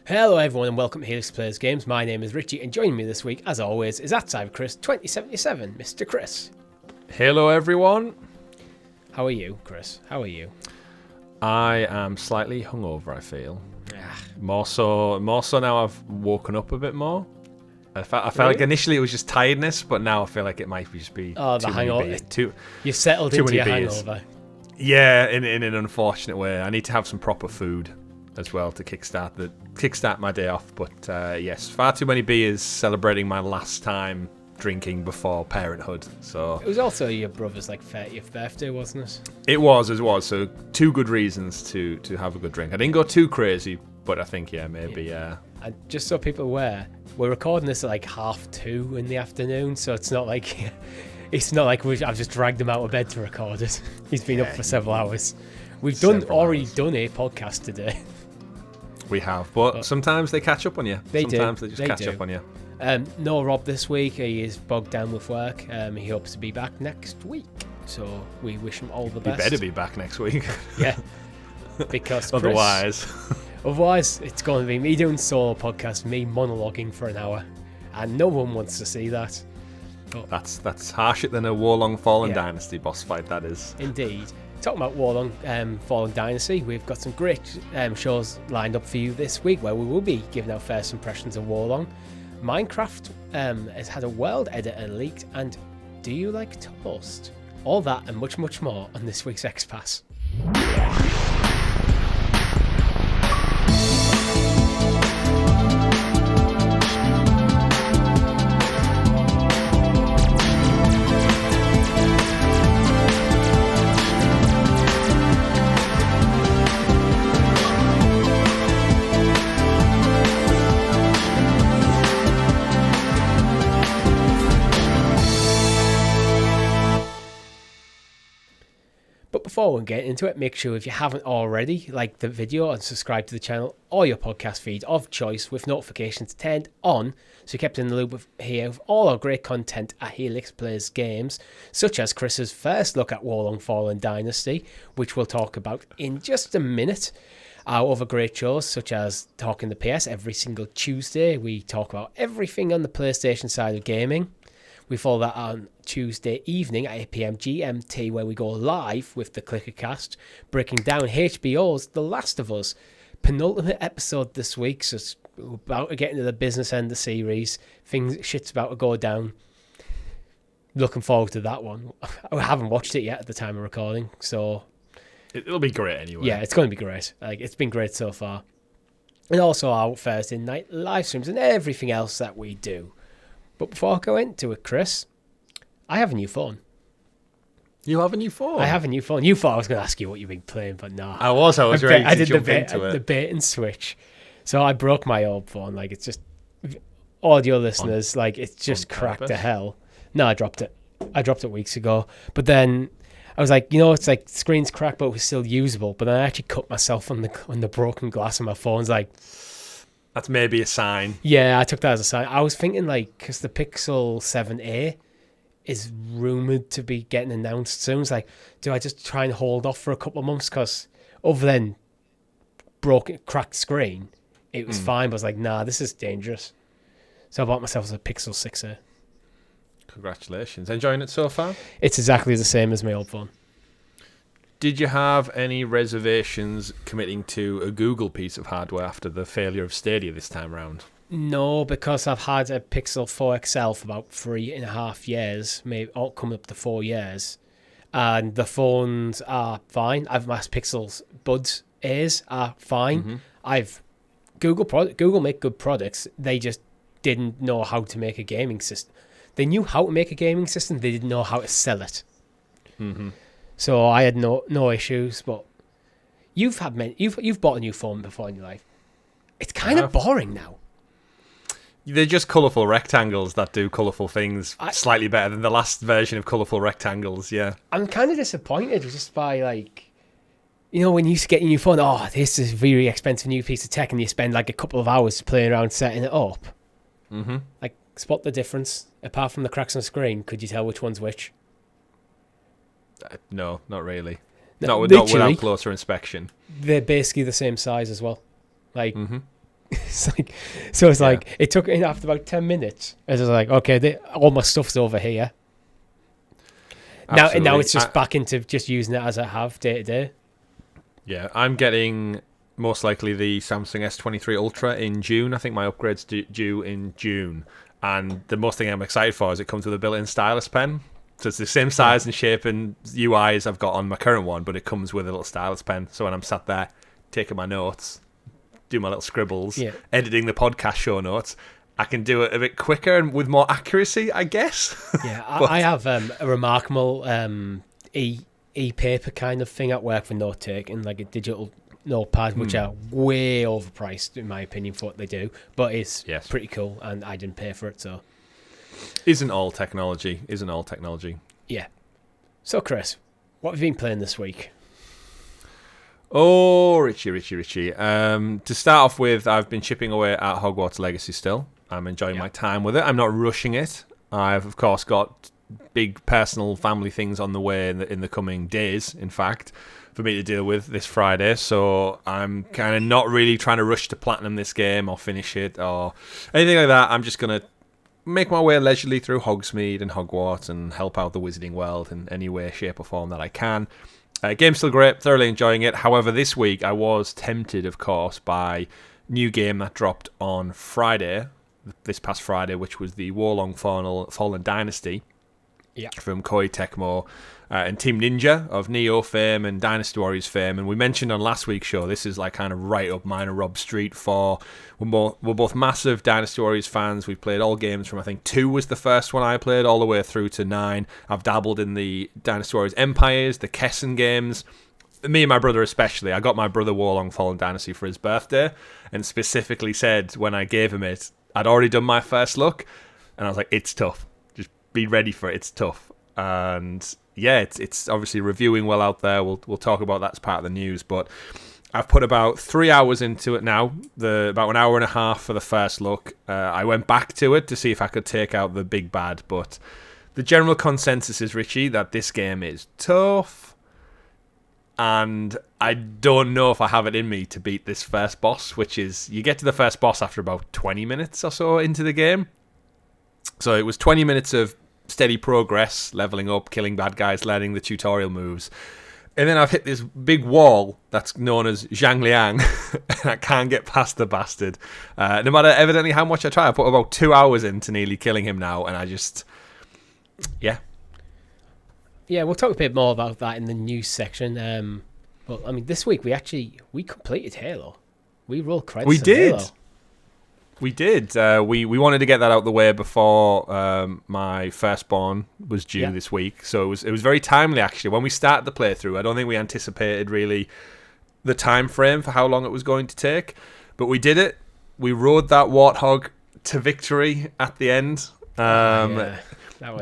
Hello everyone and welcome to Helix Plays Games. My name is Richie and joining me this week, as always, is @CyberChris2077, Mr. Chris. Hello everyone. How are you, Chris? How are you? I am slightly hungover, I feel. More so now I've woken up a bit more. I felt like initially it was just tiredness, but now I feel like it might just be the hangover. You've settled too into your many beers. hangover. Yeah, in an unfortunate way. I need to have some proper food as well to kickstart my day off. But yes, far too many beers celebrating my last time drinking before parenthood. So it was also your brother's 30th birthday, wasn't it? It was. So two good reasons to have a good drink. I didn't go too crazy, but I think maybe. And just so people are aware, we're recording this at 2:30 in the afternoon, so it's not like I've just dragged him out of bed to record it. He's been up for several hours. We've already done a podcast today. We have, but sometimes they catch up on you. Sometimes they just catch up on you. No Rob this week. He is bogged down with work. He hopes to be back next week. So we wish him all the best. He better be back next week. Yeah. Because otherwise it's going to be me doing solo podcast, me monologuing for an hour. And no one wants to see that. But that's harsher than a Wo Long Fallen Dynasty boss fight, that is. Indeed. Talking about Wo Long Fallen Dynasty, we've got some great shows lined up for you this week where we will be giving out first impressions of Wo Long. Minecraft has had a world editor leaked, and do you like toast? All that and much, much more on this week's XPass. Before we get into it, make sure if you haven't already, like the video and subscribe to the channel or your podcast feed of choice with notifications turned on, so you're kept in the loop with all our great content at Helix Plays Games, such as Chris's first look at Wo Long Fallen Dynasty, which we'll talk about in just a minute. Our other great shows, such as Talking the PS every single Tuesday. We talk about everything on the PlayStation side of gaming. We follow that on Tuesday evening at 8 PM GMT, where we go live with the Clickercast, breaking down HBO's The Last of Us. Penultimate episode this week, so we're about to get into the business end of the series. Shit's about to go down. Looking forward to that one. I haven't watched it yet at the time of recording, so... It'll be great anyway. Yeah, it's going to be great. It's been great so far. And also our Thursday night live streams and everything else that we do. But before I go into it, Chris, I have a new phone. You have a new phone? I have a new phone. You thought I was going to ask you what you've been playing, but no. I was ready to jump into it. The bait and switch. So I broke my old phone. It's just... Audio listeners, it's just cracked to hell. No, I dropped it. I dropped it weeks ago. But then I was like, it's screen's cracked, but it was still usable. But then I actually cut myself on the broken glass of my phone. That's maybe a sign. Yeah, I took that as a sign. I was thinking, because the Pixel 7a is rumoured to be getting announced soon. It's do I just try and hold off for a couple of months? Because other than cracked screen, it was fine. But I was nah, this is dangerous. So I bought myself a Pixel 6a. Congratulations. Enjoying it so far? It's exactly the same as my old phone. Did you have any reservations committing to a Google piece of hardware after the failure of Stadia this time round? No, because I've had a Pixel 4 XL for about 3.5 years, maybe coming up to 4 years, and the phones are fine. I've my Pixel's Buds Airs are fine. Mm-hmm. I've Google make good products. They just didn't know how to make a gaming system. They knew how to make a gaming system. They didn't know how to sell it. Mm-hmm. So I had no issues, but you've bought a new phone before in your life. It's kind of boring now. They're just colourful rectangles that do colourful things slightly better than the last version of colourful rectangles, yeah. I'm kind of disappointed just by, when you used to get your new phone, this is a very expensive new piece of tech, and you spend a couple of hours playing around setting it up. Mm-hmm. Spot the difference. Apart from the cracks on the screen, could you tell which one's which? No, not really. No, not without closer inspection. They're basically the same size as well. Mm-hmm. It's like it took after about 10 minutes. It was like, okay, all my stuff's over here. Now it's just back into just using it as I have day to day. Yeah, I'm getting most likely the Samsung S23 Ultra in June. I think my upgrade's due in June. And the most thing I'm excited for is it comes with a built-in stylus pen. So it's the same size and shape and UI as I've got on my current one, but it comes with a little stylus pen. So when I'm sat there taking my notes, do my little scribbles, editing the podcast show notes, I can do it a bit quicker and with more accuracy, I guess. Yeah, I have a remarkable e-paper kind of thing at work for note taking, like a digital notepad, which are way overpriced in my opinion for what they do, but it's pretty cool, and I didn't pay for it, so. Isn't all technology. Yeah. So, Chris, what have you been playing this week? Oh, Richie. To start off with, I've been chipping away at Hogwarts Legacy still. I'm enjoying my time with it. I'm not rushing it. I've, of course, got big personal family things on the way in the coming days, in fact, for me to deal with this Friday. So I'm kind of not really trying to rush to platinum this game or finish it or anything like that. I'm just going to make my way leisurely through Hogsmeade and Hogwarts and help out the Wizarding World in any way, shape or form that I can. Game's still great, thoroughly enjoying it. However, this week I was tempted, of course, by new game that dropped on Friday, this past Friday, which was the Wo Long Fallen Dynasty from Koei Tecmo and Team Ninja of Neo fame and Dynasty Warriors fame. And we mentioned on last week's show, this is like kind of right up mine and Rob's street for... We're both massive Dynasty Warriors fans. We've played all games from, I think, 2 was the first one I played, all the way through to 9. I've dabbled in the Dynasty Warriors Empires, the Kessen games. Me and my brother especially. I got my brother Wo Long Fallen Dynasty for his birthday and specifically said when I gave him it, I'd already done my first look, and I was like, it's tough. Just be ready for it. It's tough. And yeah, it's obviously reviewing well out there. We'll talk about that as part of the news, but I've put about 3 hours into it now, about an hour and a half for the first look. I went back to it to see if I could take out the big bad, but the general consensus is, Richie, that this game is tough, and I don't know if I have it in me to beat this first boss, which is, you get to the first boss after about 20 minutes or so into the game. So it was 20 minutes of steady progress, leveling up, killing bad guys, learning the tutorial moves. And then I've hit this big wall that's known as Zhang Liang, and I can't get past the bastard. No matter evidently how much I try, I put about 2 hours into nearly killing him now, and I just... Yeah, we'll talk a bit more about that in the news section. But I mean, this week we completed Halo. We rolled credits. We did. Halo. We did. We wanted to get that out the way before my firstborn was due this week, so it was very timely actually. When we started the playthrough, I don't think we anticipated really the time frame for how long it was going to take, but we did it. We rode that warthog to victory at the end.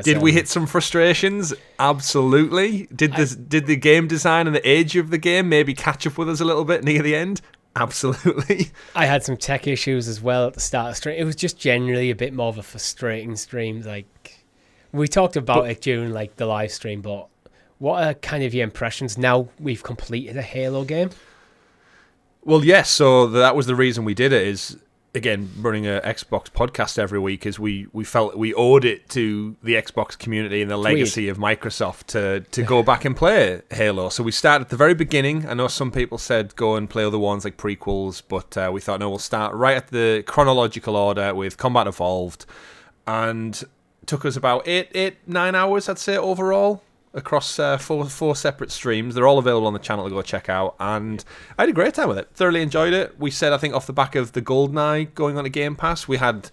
Did we hit some frustrations? Absolutely. Did the game design and the age of the game maybe catch up with us a little bit near the end? Absolutely. I had some tech issues as well at the start of the stream. It was just generally a bit more of a frustrating stream. Like, we talked about it during like the live stream, but what are kind of your impressions now we've completed a Halo game? Well, yes, so that was the reason we did it, is again, running an Xbox podcast every week, is we felt we owed it to the Xbox community and the legacy of Microsoft to go back and play Halo. So we started at the very beginning. I know some people said go and play other ones like prequels, but we thought, no, we'll start right at the chronological order with Combat Evolved, and took us about 9 hours, I'd say, overall, across four separate streams. They're all available on the channel to go check out, and I had a great time with it. Thoroughly enjoyed it. We said, I think, off the back of the GoldenEye going on a Game Pass, we had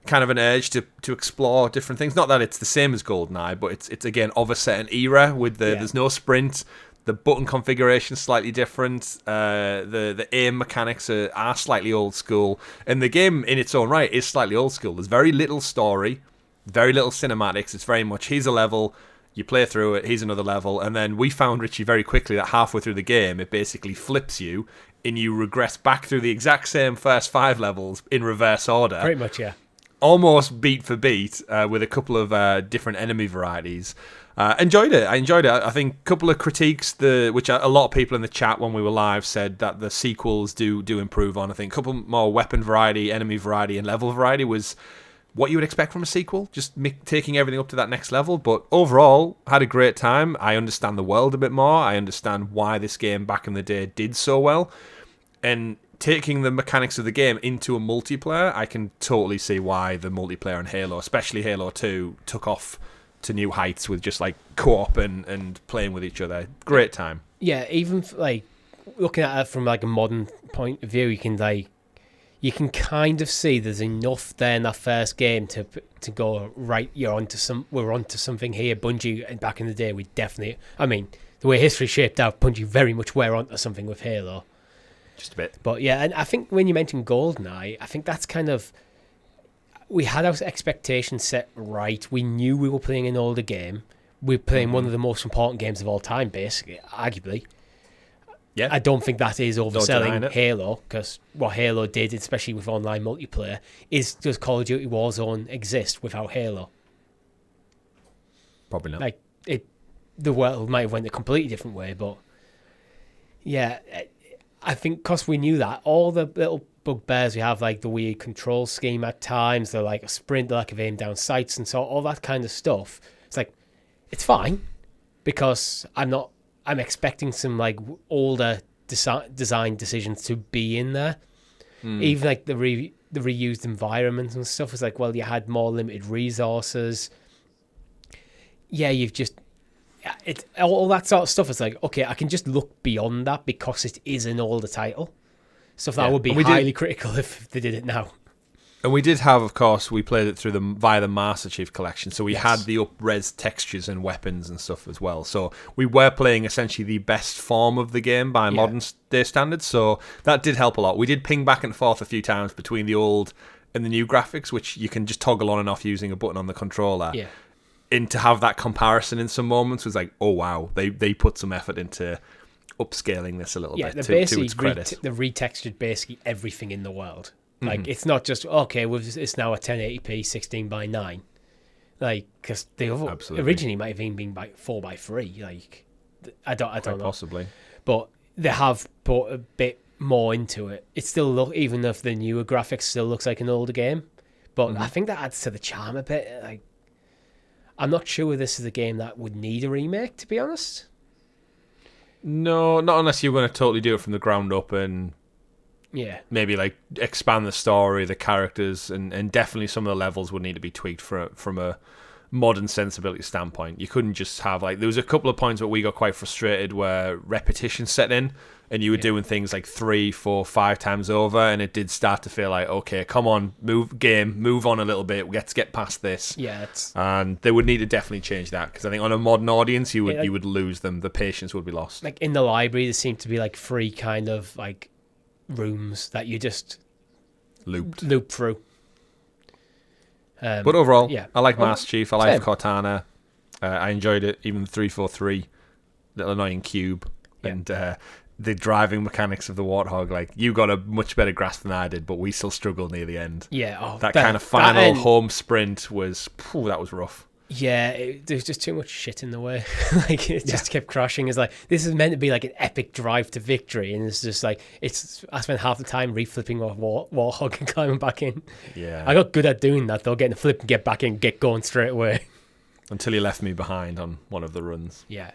kind of an urge to explore different things. Not that it's the same as GoldenEye, but it's again of a certain era with there's no sprint. The button configuration is slightly different. The aim mechanics are slightly old school, and the game in its own right is slightly old school. There's very little story, very little cinematics. It's very much, here's a level, you play through it, here's another level, and then we found, Richie, very quickly that halfway through the game, it basically flips you, and you regress back through the exact same first 5 levels in reverse order. Pretty much, yeah. Almost beat for beat, with a couple of different enemy varieties. Enjoyed it. I enjoyed it. I think a couple of critiques, which a lot of people in the chat when we were live said that the sequels do improve on. I think a couple more weapon variety, enemy variety, and level variety was what you would expect from a sequel, just taking everything up to that next level. But overall, had a great time. I understand the world a bit more. I understand why this game back in the day did so well. And taking the mechanics of the game into a multiplayer, I can totally see why the multiplayer in Halo, especially Halo 2, took off to new heights with just like co-op and playing with each other. Great time. Yeah, even like looking at it from like a modern point of view, you can kind of see there's enough there in that first game to go, right, we're onto something here. Bungie back in the day, we definitely, I mean, the way history shaped out, Bungie very much were onto something with Halo. Just a bit. But yeah, and I think when you mentioned GoldenEye, I think that's kind of, we had our expectations set right. We knew we were playing an older game. We were playing one of the most important games of all time, basically, arguably. Yeah. I don't think that is overselling Halo, because what Halo did, especially with online multiplayer, is does Call of Duty Warzone exist without Halo? Probably not. Like, the world might have went a completely different way, but yeah, I think because we knew that, all the little bugbears we have, like the weird control scheme at times, the like a sprint, the lack of aim down sights, and so all that kind of stuff. It's like, it's fine, because I'm expecting some like older design decisions to be in there. Even like the reused environments and stuff was like, well, you had more limited resources. Yeah, you've just all that sort of stuff is like, okay, I can just look beyond that because it is an older title. Stuff that I would be highly critical if they did it now. And we did have, of course, we played it through via the Master Chief Collection, so we had the up-res textures and weapons and stuff as well. So we were playing essentially the best form of the game by modern day standards, so that did help a lot. We did ping back and forth a few times between the old and the new graphics, which you can just toggle on and off using a button on the controller. Yeah. And to have that comparison in some moments was like, oh wow, they put some effort into upscaling this a little bit to its credit. They retextured basically everything in the world. Like, it's not just, okay, it's now a 1080p 16:9. Like, because they originally might have even been by 4:3. Like, I don't know. Possibly. But they have put a bit more into it. It still even if the newer graphics still looks like an older game. But I think that adds to the charm a bit. Like, I'm not sure this is a game that would need a remake, to be honest. No, not unless you're going to totally do it from the ground up and maybe like expand the story, the characters, and definitely some of the levels would need to be tweaked from a modern sensibility standpoint. You couldn't just have like, there was a couple of points where we got quite frustrated where repetition set in and you were doing things like 3, 4, 5 times over, and it did start to feel like, okay, come on, move on a little bit, let's get past this. And they would need to definitely change that, because I think on a modern audience you would lose them. The patience would be lost. Like in the library there seemed to be like 3 kind of like rooms that you just loop through. But overall, I like Master Chief, I like Cortana. I enjoyed it, even 343, little annoying cube, and the driving mechanics of the Warthog. Like, you got a much better grasp than I did, but we still struggled near the end. That kind of final home sprint was, that was rough. Yeah, there's just too much shit in the way. Like, it just kept crashing. It's like, this is meant to be like an epic drive to victory, and it's just like, I spent half the time reflipping off Warthog and climbing back in. Yeah. I got good at doing that, though, getting a flip and get back in, get going straight away. Until you left me behind on one of the runs. Yeah.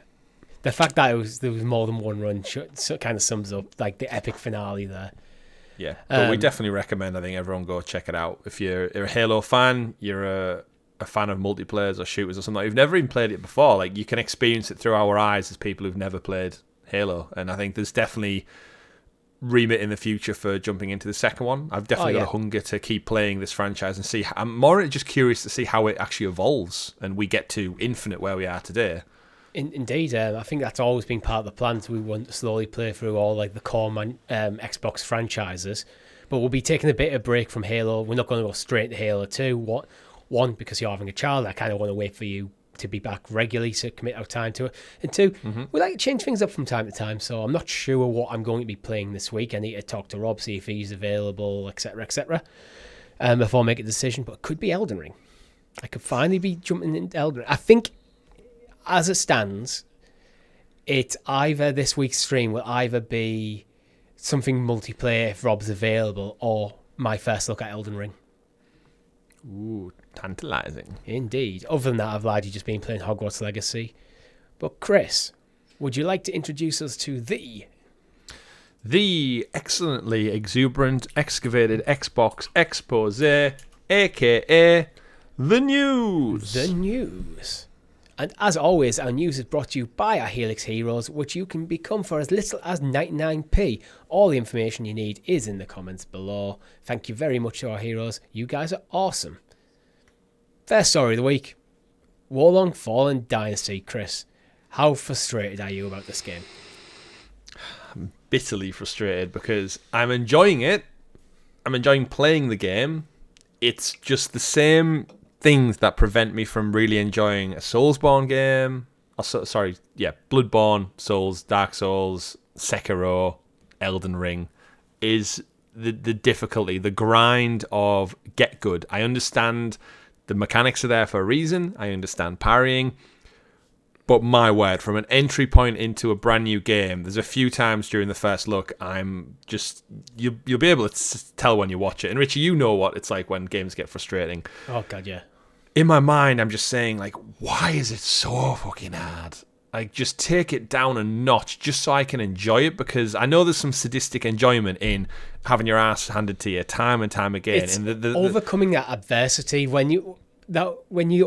The fact that there was more than one run kind of sums up like the epic finale there. Yeah, but we definitely recommend, I think, everyone go check it out. If you're a Halo fan, you're a fan of multiplayers or shooters or something, like, you've never even played it before, like, you can experience it through our eyes as people who've never played Halo. And I think there's definitely remit in the future for jumping into the second one. I've definitely got a hunger to keep playing this franchise and see. I'm more just curious to see how it actually evolves and we get to Infinite where we are today. Indeed, I think that's always been part of the plan. We want to slowly play through all like the core Xbox franchises, but we'll be taking a bit of break from Halo. We're not going to go straight to Halo 2. One, because you're having a child, I kind of want to wait for you to be back regularly to commit our time to it. And 2, we like to change things up from time to time, so I'm not sure what I'm going to be playing this week. I need to talk to Rob, see if he's available, etc., before I make a decision. But it could be Elden Ring. I could finally be jumping into Elden Ring. I think as it stands, this week's stream will either be something multiplayer if Rob's available, or my first look at Elden Ring. Ooh, tantalising. Indeed. Other than that, I've largely just been playing Hogwarts Legacy. But Chris, would you like to introduce us to the excellently exuberant, excavated Xbox expose, aka the news? The news. And as always, our news is brought to you by our Helix Heroes, which you can become for as little as 99p. All the information you need is in the comments below. Thank you very much to our heroes. You guys are awesome. First story of the week. Wo Long Fallen Dynasty. Chris, how frustrated are you about this game? I'm bitterly frustrated because I'm enjoying it. I'm enjoying playing the game. It's just the same things that prevent me from really enjoying a Soulsborne game. Bloodborne, Souls, Dark Souls, Sekiro, Elden Ring, is the difficulty, the grind of get good. I understand the mechanics are there for a reason. I understand parrying. But my word, from an entry point into a brand new game, there's a few times during the first look, I'm just... You'll be able to tell when you watch it. And Richie, you know what it's like when games get frustrating. Oh, God, yeah. In my mind, I'm just saying, like, why is it so fucking hard? Like, just take it down a notch just so I can enjoy it, because I know there's some sadistic enjoyment in having your ass handed to you time and time again. It's and overcoming that adversity. When you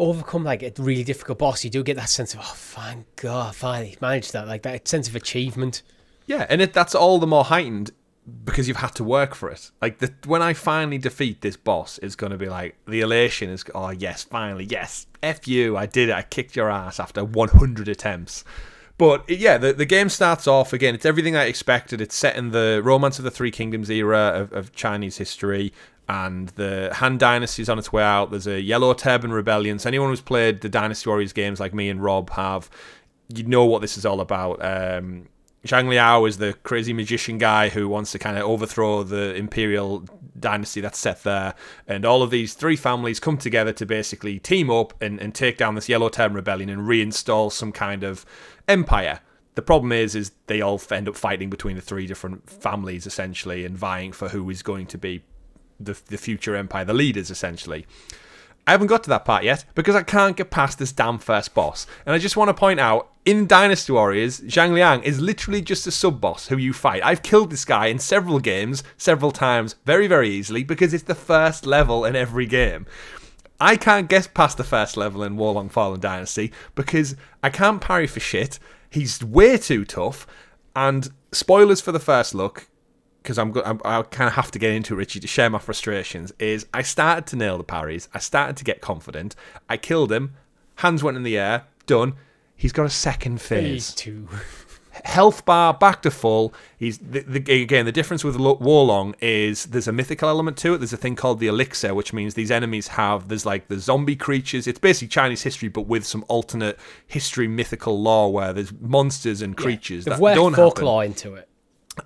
overcome, like, a really difficult boss, you do get that sense of, oh, thank God, finally managed that. Like, that sense of achievement. Yeah, and that's all the more heightened because you've had to work for it. Like, when I finally defeat this boss, it's going to be like, the elation is, oh, yes, finally, yes, F you, I did it, I kicked your ass after 100 attempts. But, yeah, the game starts off, again, it's everything I expected. It's set in the Romance of the Three Kingdoms era of Chinese history, and the Han Dynasty is on its way out. There's a Yellow Turban Rebellion, so anyone who's played the Dynasty Warriors games like me and Rob have, you know what this is all about. Zhang Liao is the crazy magician guy who wants to kind of overthrow the imperial dynasty that's set there, and all of these three families come together to basically team up and take down this Yellow Turban Rebellion and reinstall some kind of empire. The problem is they all end up fighting between the three different families, essentially, and vying for who is going to be the future empire, the leaders, essentially. I haven't got to that part yet because I can't get past this damn first boss. And I just want to point out, in Dynasty Warriors, Zhang Liang is literally just a sub-boss who you fight. I've killed this guy in several games, several times, very, very easily, because it's the first level in every game. I can't get past the first level in Wo Long Fallen Dynasty because I can't parry for shit. He's way too tough. And spoilers for the first look, because I kind of have to get into it, Richie, to share my frustrations, is I started to nail the parries. I started to get confident. I killed him. Hands went in the air. Done. He's got a second phase. Health bar back to full. Again, the difference with Wo Long is there's a mythical element to it. There's a thing called the elixir, which means these enemies there's like the zombie creatures. It's basically Chinese history, but with some alternate history, mythical lore where there's monsters and creatures that don't happen. Folklore into it.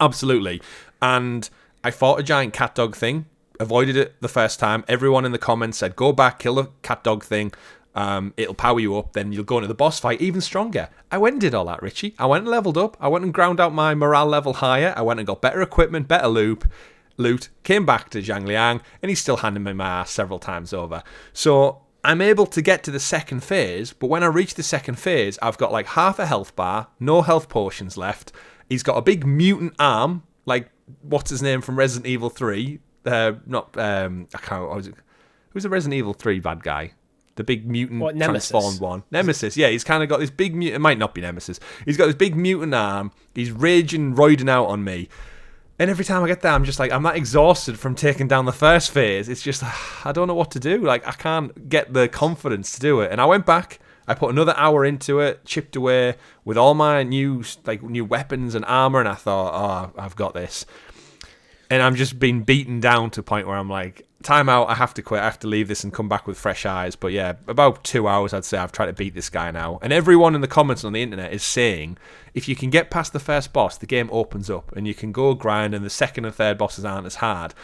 Absolutely. And I fought a giant cat dog thing, avoided it the first time. Everyone in the comments said, go back, kill the cat dog thing. It'll power you up, then you'll go into the boss fight even stronger. I went and did all that, Richie. I went and leveled up. I went and ground out my morale level higher. I went and got better equipment, better loot, came back to Zhang Liang, and he's still handing me my ass several times over. So I'm able to get to the second phase, but when I reach the second phase, I've got like half a health bar, no health potions left. He's got a big mutant arm, like, what's his name from Resident Evil 3? I can't... Who's the Resident Evil 3 bad guy? The big mutant transformed one. Nemesis, yeah, he's kind of got this big mutant... It might not be Nemesis. He's got this big mutant arm. He's raging, roiding out on me. And every time I get there, I'm just like, I'm that exhausted from taking down the first phase. It's just, I don't know what to do. Like, I can't get the confidence to do it. And I went back. I put another hour into it, chipped away with all my new weapons and armor, and I thought, oh, I've got this. And I'm just being beaten down to a point where I'm like, time out, I have to quit, I have to leave this and come back with fresh eyes. But yeah, about 2 hours, I'd say I've tried to beat this guy now. And everyone in the comments on the internet is saying, if you can get past the first boss, the game opens up, and you can go grind, and the second and third bosses aren't as hard.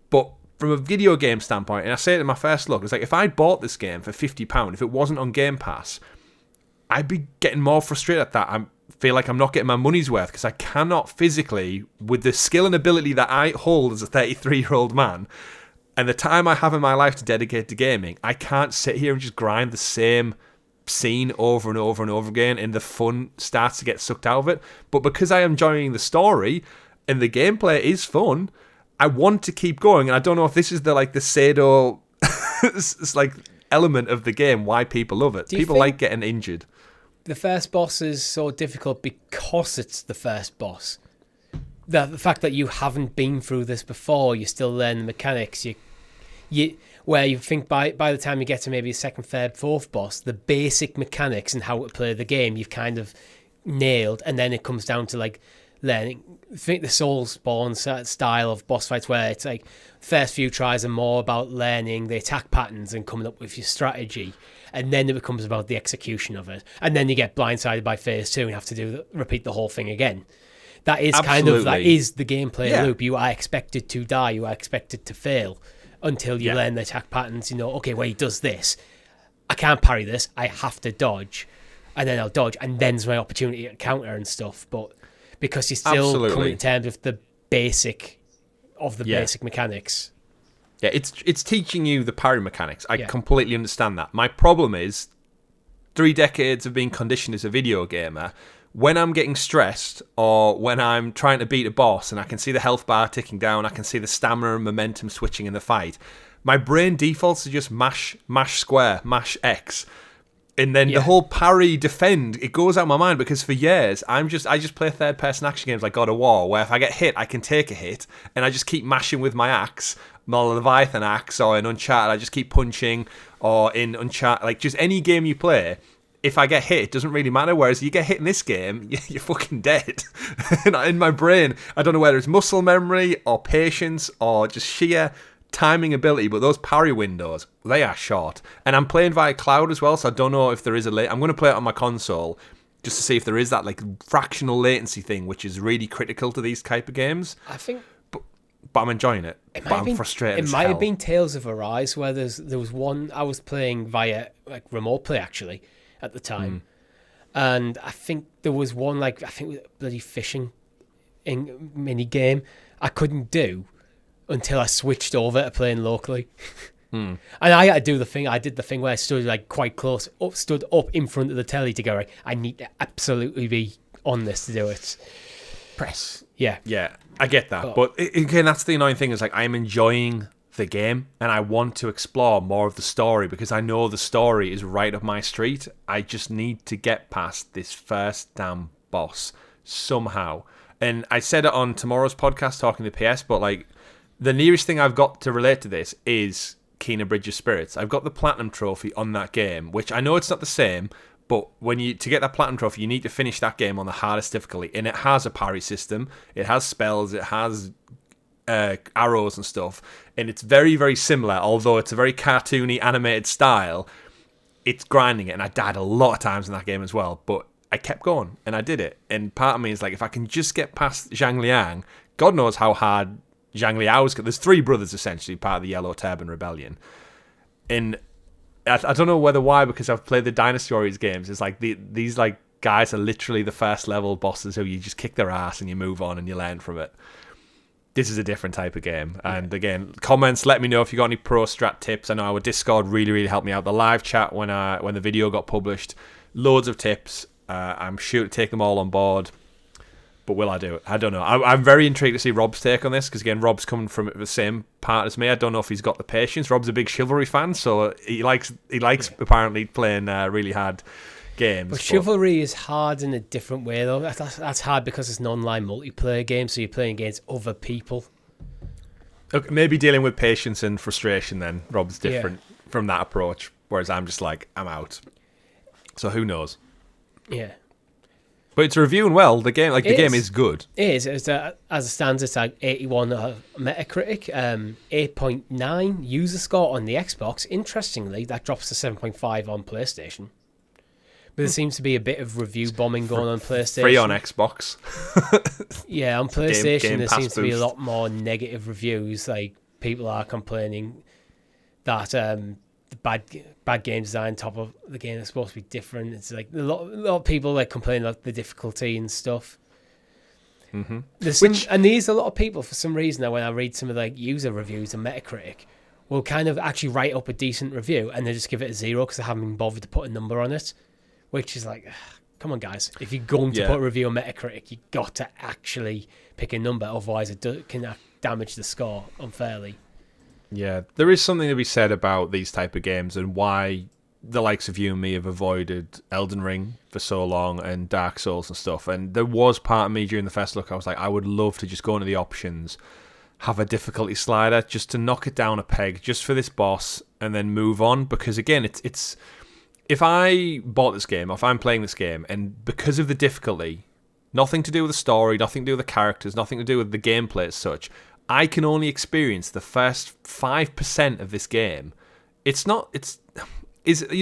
But from a video game standpoint, and I say it in my first look, it's like, if I bought this game for £50, if it wasn't on Game Pass, I'd be getting more frustrated at that. I feel like I'm not getting my money's worth because I cannot physically, with the skill and ability that I hold as a 33-year-old man, and the time I have in my life to dedicate to gaming, I can't sit here and just grind the same scene over and over and over again, and the fun starts to get sucked out of it. But because I am enjoying the story and the gameplay is fun, I want to keep going. And I don't know if this is the Sado it's like element of the game, why people love it. People like getting injured. The first boss is so difficult because it's the first boss. The fact that you haven't been through this before, you still learn the mechanics. Where you think by the time you get to maybe a second, third, fourth boss, the basic mechanics and how to play the game you've kind of nailed, and then it comes down to like learning. I think the Soulspawn style of boss fights, where it's like first few tries are more about learning the attack patterns and coming up with your strategy, and then it becomes about the execution of it, and then you get blindsided by phase 2 and you have to repeat the whole thing again. That is that is the gameplay loop. You are expected to die, you are expected to fail until you learn the attack patterns. Okay, well, he does this. I can't parry this. I have to dodge. And then I'll dodge. And then's my opportunity to counter and stuff. But because you're still coming to terms with the basic mechanics. Yeah, it's teaching you the parry mechanics. I completely understand that. My problem is 3 decades of being conditioned as a video gamer. When I'm getting stressed or when I'm trying to beat a boss and I can see the health bar ticking down, I can see the stamina and momentum switching in the fight, my brain defaults to just mash square, mash X. And then the whole parry defend, it goes out of my mind because for years I just play third person action games like God of War, where if I get hit, I can take a hit and I just keep mashing with my axe, my Leviathan axe, or in Uncharted I just keep punching, or in Uncharted, like just any game you play, if I get hit, it doesn't really matter. Whereas you get hit in this game, you're fucking dead. And in my brain, I don't know whether it's muscle memory or patience or just sheer timing ability, but those parry windows, they are short. And I'm playing via cloud as well, so I don't know if there is I'm going to play it on my console just to see if there is that like fractional latency thing, which is really critical to these type of games. I think... But I'm enjoying it. But I'm frustrated. It might have been Tales of Arise, where there was one I was playing via like remote play, actually, at the time. And I think there was one, like, I think it was a bloody fishing mini game I couldn't do until I switched over to playing locally. And I had to do the thing. I did the thing where I stood like quite close, stood up in front of the telly to go, right, I need to absolutely be on this to do it. Press. Yeah. Yeah, I get that. But again, that's the annoying thing, is like I'm enjoying the game and I want to explore more of the story because I know the story is right up my street. I just need to get past this first damn boss somehow. And I said it on tomorrow's podcast talking to PS, but like the nearest thing I've got to relate to this is Kena Bridge of Spirits. I've got the platinum trophy on that game, which I know it's not the same, but to get that platinum trophy, you need to finish that game on the hardest difficulty. And it has a parry system, it has spells, it has arrows and stuff, and it's very, very similar, although it's a very cartoony animated style. It's grinding it, and I died a lot of times in that game as well, but I kept going and I did it. And part of me is like, if I can just get past Zhang Liang, God knows how hard Zhang Liao's got. There's 3 brothers essentially, part of the Yellow Turban Rebellion, and I don't know why, because I've played the Dynasty Warriors games. It's like these like guys are literally the first level bosses who you just kick their ass and you move on and you learn from it. This is a different type of game. And again, comments, let me know if you got any pro strat tips. I know our Discord really, really helped me out. The live chat when the video got published, loads of tips. I'm sure to take them all on board. But will I do it? I don't know. I'm very intrigued to see Rob's take on this, because again, Rob's coming from the same part as me. I don't know if he's got the patience. Rob's a big Chivalry fan, so he likes apparently playing really hard games. But Chivalry is hard in a different way, though. That's hard because it's an online multiplayer game, so you're playing against other people. Okay, maybe dealing with patience and frustration then. Rob's different from that approach, whereas I'm just like, I'm out. So who knows? Yeah. But it's reviewing well. The game, the game is good. It is. As it stands, it's like 81 Metacritic, 8.9 user score on the Xbox. Interestingly, that drops to 7.5 on PlayStation. But there seems to be a bit of review bombing going on PlayStation. Free on Xbox. Yeah, on PlayStation there seems to be a lot more negative reviews. Like, people are complaining that the bad game design. Top of the game is supposed to be different. It's like a lot of people like complain about the difficulty and stuff. Mm-hmm. And these a lot of people for some reason. When I read some of like user reviews and Metacritic, will kind of actually write up a decent review and they just give it a 0 because they haven't been bothered to put a number on it, which is like, come on guys, if you're going to put a review on Metacritic, you got to actually pick a number, otherwise it can damage the score unfairly. Yeah, there is something to be said about these type of games and why the likes of you and me have avoided Elden Ring for so long and Dark Souls and stuff. And there was part of me during the first look, I was like, I would love to just go into the options, have a difficulty slider just to knock it down a peg just for this boss and then move on. Because again, it's if I bought this game, if I'm playing this game, and because of the difficulty, nothing to do with the story, nothing to do with the characters, nothing to do with the gameplay as such, I can only experience the first 5% of this game. You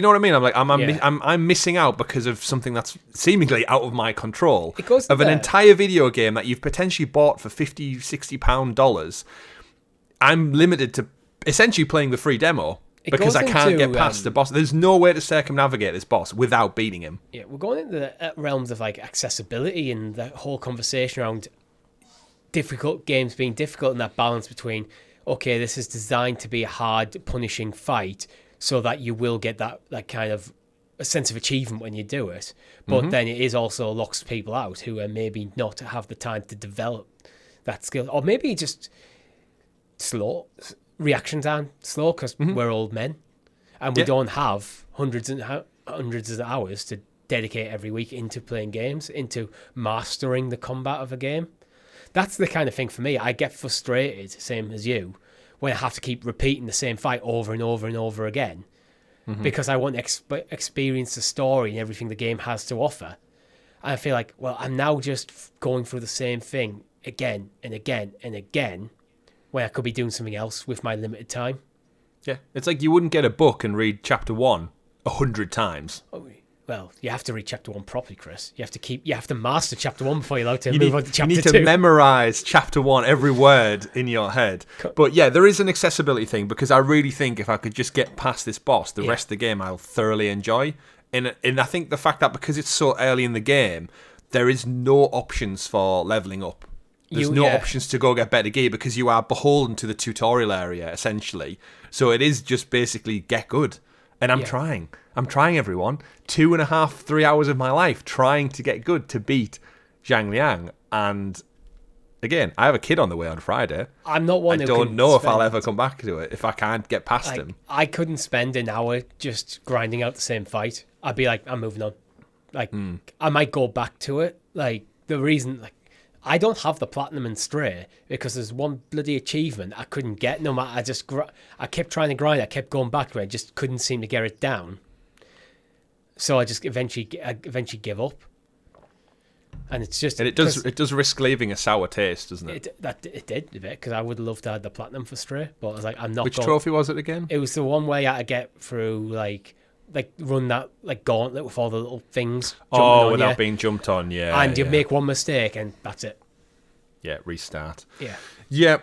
know what I mean? I'm like, I'm missing out because of something that's seemingly out of my control. Of an entire video game that you've potentially bought for $50, $60 I'm limited to essentially playing the free demo because I can't get past the boss. There's no way to circumnavigate this boss without beating him. Yeah, we're going into the realms of like accessibility and the whole conversation around difficult games being difficult and that balance between, okay, this is designed to be a hard, punishing fight, so that you will get that kind of a sense of achievement when you do it. But then it is also locks people out who are maybe not have the time to develop that skill. Or maybe just slow. Reaction time, slow, because we're old men. And we don't have hundreds of hours to dedicate every week into playing games, into mastering the combat of a game. That's the kind of thing for me. I get frustrated, same as you, when I have to keep repeating the same fight over and over and over again, because I want to experience the story and everything the game has to offer. And I feel like, well, I'm now just going through the same thing again and again and again, when I could be doing something else with my limited time. Yeah, it's like you wouldn't get a book and read chapter 1 100 times. Oh, well, you have to read chapter 1 properly, Chris. You have to master chapter 1 before you're allowed to move on to chapter 2. You need to memorize chapter 1, every word in your head. But yeah, there is an accessibility thing, because I really think if I could just get past this boss, the rest of the game I'll thoroughly enjoy. And I think the fact that because it's so early in the game, there is no options for leveling up. There's no options to go get better gear because you are beholden to the tutorial area, essentially. So it is just basically get good. And I'm trying. I'm trying, everyone. 2.5, 3 hours of my life trying to get good to beat Zhang Liang. And again, I have a kid on the way on Friday. I'm not one. I don't know if I'll ever come back to it if I can't get past him. I couldn't spend an hour just grinding out the same fight. I'd be like, I'm moving on. Like, I might go back to it. Like, the reason, like, I don't have the platinum in Stray because there's one bloody achievement I couldn't get. No matter, I kept trying to grind. I kept going back to it. I just couldn't seem to get it down. So I just eventually give up. And it's just, and it does risk leaving a sour taste, doesn't it? It did a bit, because I would have loved to have the platinum for Stray, but I was like, I'm not. Which trophy was it again? It was the one where you had to get through like run that like gauntlet with all the little things. Without being jumped on, yeah. And you make one mistake, and that's it. Yeah, restart. Yeah.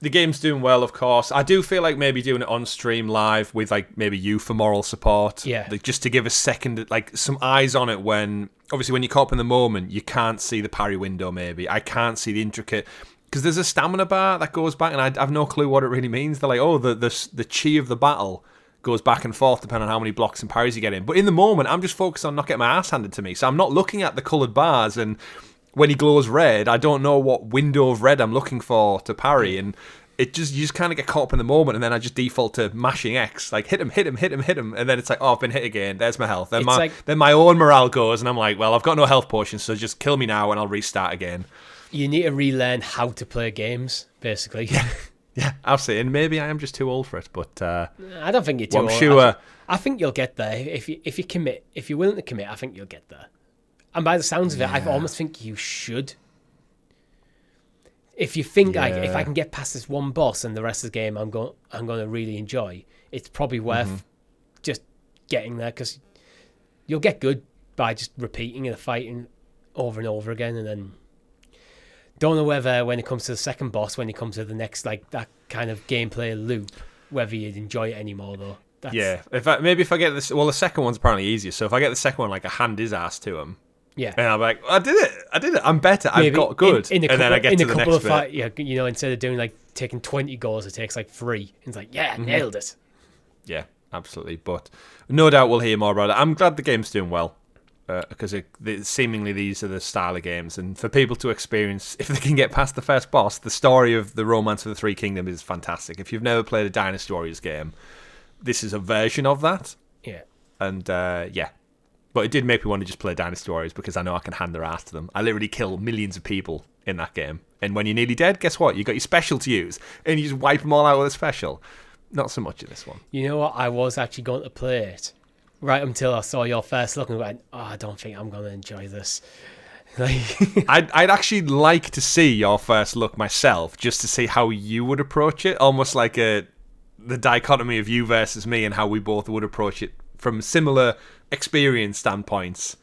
The game's doing well, of course. I do feel like maybe doing it on stream live with like maybe you for moral support. Yeah. Like, just to give a second, like some eyes on it when obviously when you're caught up in the moment, you can't see the parry window. Maybe I can't see the intricate. Because there's a stamina bar that goes back, and I have no clue what it really means. They're like, oh, the chi of the battle goes back and forth depending on how many blocks and parries you get in. But in the moment, I'm just focused on not getting my ass handed to me. So I'm not looking at the coloured bars, and when he glows red, I don't know what window of red I'm looking for to parry. And you just kind of get caught up in the moment, and then I just default to mashing X. Like, hit him. And then it's like, oh, I've been hit again. There's my health. Then my own morale goes, and I'm like, well, I've got no health potions, so just kill me now and I'll restart again. You need to relearn how to play games, basically. Yeah, absolutely. And maybe I am just too old for it, but I don't think you're too old. I'm sure. I think you'll get there if you commit. If you're willing to commit, I think you'll get there. And by the sounds of it, I almost think you should. If you think like, if I can get past this one boss and the rest of the game, I'm going to really enjoy. It's probably worth just getting there, because you'll get good by just repeating the fighting over and over again, and then. Don't know whether when it comes to the second boss, when it comes to the next, like that kind of gameplay loop, whether you'd enjoy it anymore, though. Yeah, if I get this, the second one's apparently easier. So if I get the second one, like, a hand his ass to him, yeah, and I'm like, I did it, I'm better, I've got good, and then I get to the next bit. Yeah, you know, instead of doing like taking 20 goals, it takes like 3. And it's like, yeah, nailed it. Yeah, absolutely. But no doubt we'll hear more about it. I'm glad the game's doing well. Because seemingly these are the style of games, and for people to experience, if they can get past the first boss, the story of the Romance of the Three Kingdoms is fantastic. If you've never played a Dynasty Warriors game, this is a version of that. Yeah. And but it did make me want to just play Dynasty Warriors because I know I can hand their ass to them. I literally kill millions of people in that game, and when you're nearly dead, guess what? You got your special to use, and you just wipe them all out with a special. Not so much in this one. You know what? I was actually going to play it. Right until I saw your first look and went, I don't think I'm going to enjoy this. I'd actually like to see your first look myself, just to see how you would approach it. Almost like the dichotomy of you versus me and how we both would approach it from similar experience standpoints.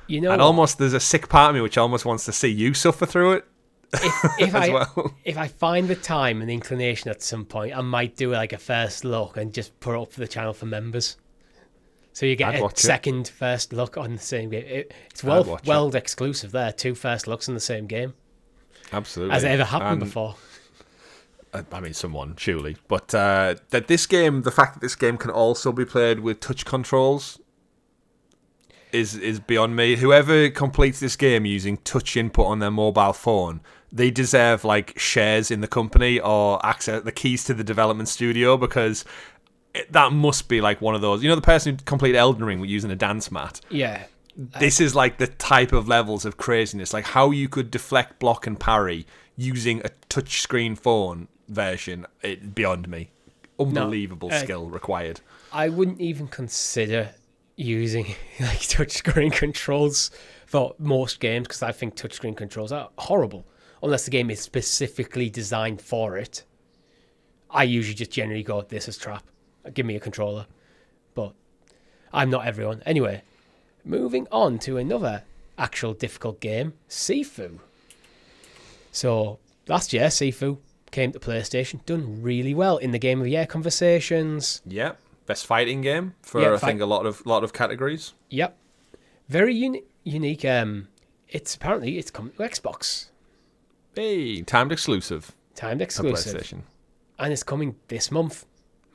You know, and almost there's a sick part of me which almost wants to see you suffer through it. If I find the time and the inclination at some point, I might do like a first look and just put it up for the channel for members. So you get a second first look on the same game. It's world exclusive there. 2 first looks in the same game. Absolutely. Has it ever happened before? I mean, someone, surely. But that this game, the fact that this game can also be played with touch controls is beyond me. Whoever completes this game using touch input on their mobile phone, they deserve like shares in the company or access the keys to the development studio, because that must be like one of those, the person who completed Elden Ring with using a dance mat. Yeah. This is like the type of levels of craziness, like how you could deflect, block, and parry using a touchscreen phone version. Beyond me. Unbelievable skill required. I wouldn't even consider using like touchscreen controls for most games, because I think touchscreen controls are horrible unless the game is specifically designed for it. I usually just generally go, this is crap. Give me a controller. But I'm not everyone. Anyway, moving on to another actual difficult game, Sifu. So last year, Sifu came to PlayStation, done really well in the Game of the Year conversations. Yeah, best fighting game for I think a lot of categories. Yep, very unique. It's coming to Xbox. Hey, timed exclusive. PlayStation, and it's coming this month.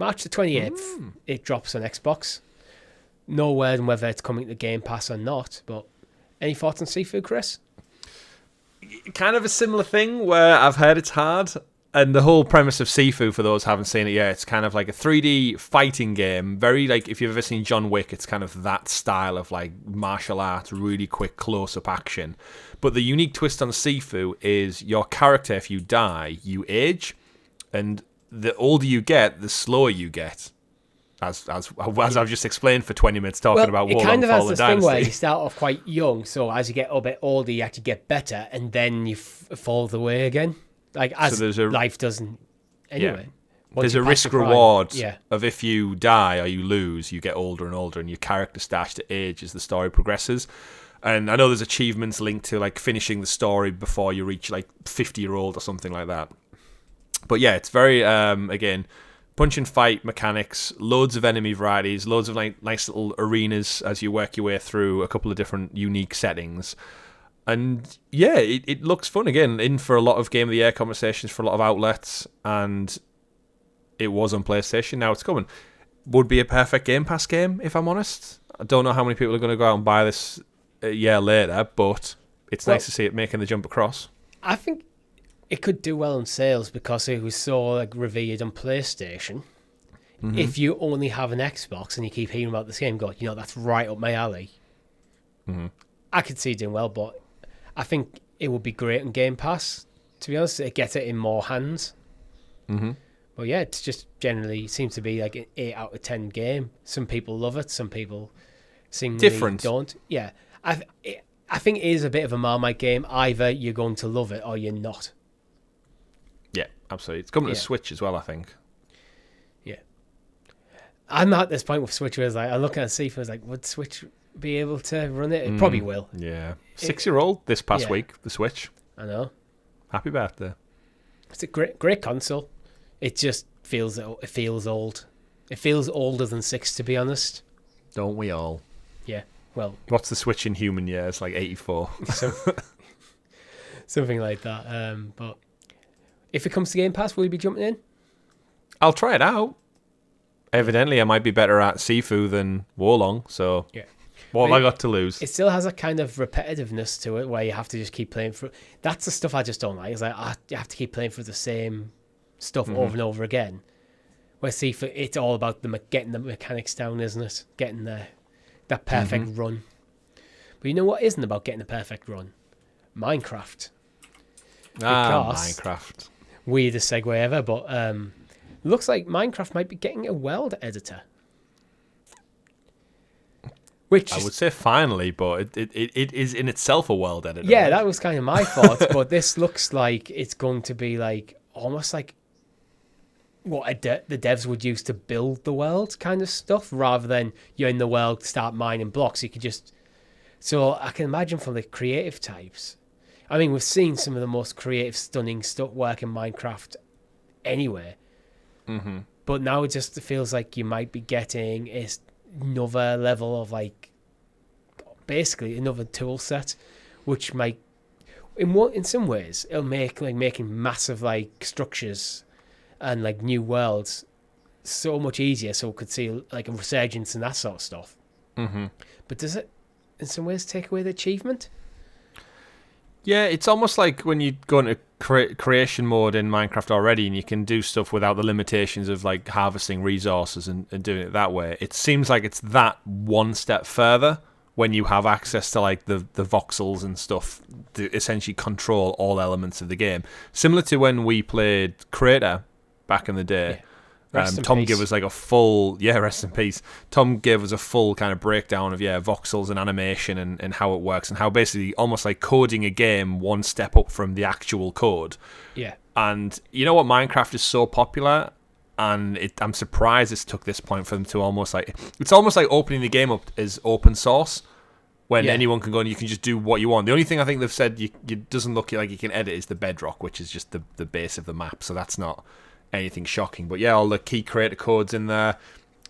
March the 28th, It drops on Xbox. No word on whether it's coming to Game Pass or not, but any thoughts on Sifu, Chris? Kind of a similar thing where I've heard it's hard, and the whole premise of Sifu, for those who haven't seen it yet, it's kind of like a 3D fighting game. Very like, if you've ever seen John Wick, it's kind of that style of like martial arts, really quick close-up action. But the unique twist on Sifu is your character, if you die, you age, and the older you get, the slower you get. As I've just explained for 20 minutes talking about Wo Long Fallen Dynasty. It kind of has this thing where you start off quite young, so as you get a bit older, you actually get better, and then you fall the way again. Like, as life doesn't... Anyway. Yeah. There's a risk-reward of if you die or you lose, you get older and older, and your character starts to age as the story progresses. And I know there's achievements linked to like finishing the story before you reach like 50-year-old or something like that. But yeah, it's very, again, punch and fight mechanics, loads of enemy varieties, loads of nice little arenas as you work your way through a couple of different unique settings. And yeah, it looks fun. Again, in for a lot of Game of the Year conversations for a lot of outlets, and it was on PlayStation. Now it's coming. Would be a perfect Game Pass game, if I'm honest. I don't know how many people are going to go out and buy this a year later, but it's nice to see it making the jump across. I think it could do well in sales because it was so like revered on PlayStation. Mm-hmm. If you only have an Xbox and you keep hearing about this game, go, that's right up my alley. Mm-hmm. I could see it doing well, but I think it would be great on Game Pass. To be honest, it gets it in more hands. Mm-hmm. But yeah, it's just generally seems to be like an 8 out of 10 game. Some people love it, some people seemingly don't. Yeah, I think it is a bit of a Marmite game. Either you're going to love it or you're not. Yeah, absolutely. It's coming to Switch as well, I think. Yeah. I'm at this point with Switch where I'm looking at Sifu, I was like, would Switch be able to run it? It probably will. Yeah. 6-year-old this past week, the Switch. I know. Happy birthday. It's a great console. It's just feels old. It feels older than 6, to be honest. Don't we all? Yeah. Well, what's the switch in human years? Like 84. Something like that. But if it comes to Game Pass, will you be jumping in? I'll try it out. Evidently, I might be better at Sifu than Wo Long, so yeah. What have I got to lose? It still has a kind of repetitiveness to it where you have to just keep playing through. That's the stuff I just don't like. It's like you have to keep playing through the same stuff over and over again. Where Sifu, it's all about getting the mechanics down, isn't it? Getting that perfect run. But you know what isn't about getting the perfect run? Minecraft. Minecraft. Weirdest segue ever, but looks like Minecraft might be getting a world editor. Which I would say finally, but it is in itself a world editor. Yeah, that was kind of my thought. But this looks like it's going to be like almost like what the devs would use to build the world kind of stuff, rather than you're in the world, start mining blocks. You could just... So I can imagine from the creative types. I mean, we've seen some of the most creative, stunning stuff work in Minecraft anyway. Mm-hmm. But now it just feels like you might be getting another level of like, basically another tool set, which might, in some ways, it'll make like making massive like structures and like new worlds so much easier. So we could see like a resurgence and that sort of stuff. Mm-hmm. But does it, in some ways, take away the achievement? Yeah, it's almost like when you go into creation mode in Minecraft already, and you can do stuff without the limitations of like harvesting resources and doing it that way. It seems like it's that one step further when you have access to like the voxels and stuff to essentially control all elements of the game. Similar to when we played Creator back in the day. Yeah. Tom gave us like a full, rest in peace. Tom gave us a full kind of breakdown of voxels and animation and how it works, and how basically almost like coding a game one step up from the actual code. Yeah. And you know what, Minecraft is so popular, and I'm surprised it's took this point for them to almost like, it's almost like opening the game up as open source, when anyone can go and you can just do what you want. The only thing I think they've said it doesn't look like you can edit is the bedrock, which is just the base of the map, so that's not anything shocking. But yeah, all the key creator codes in there,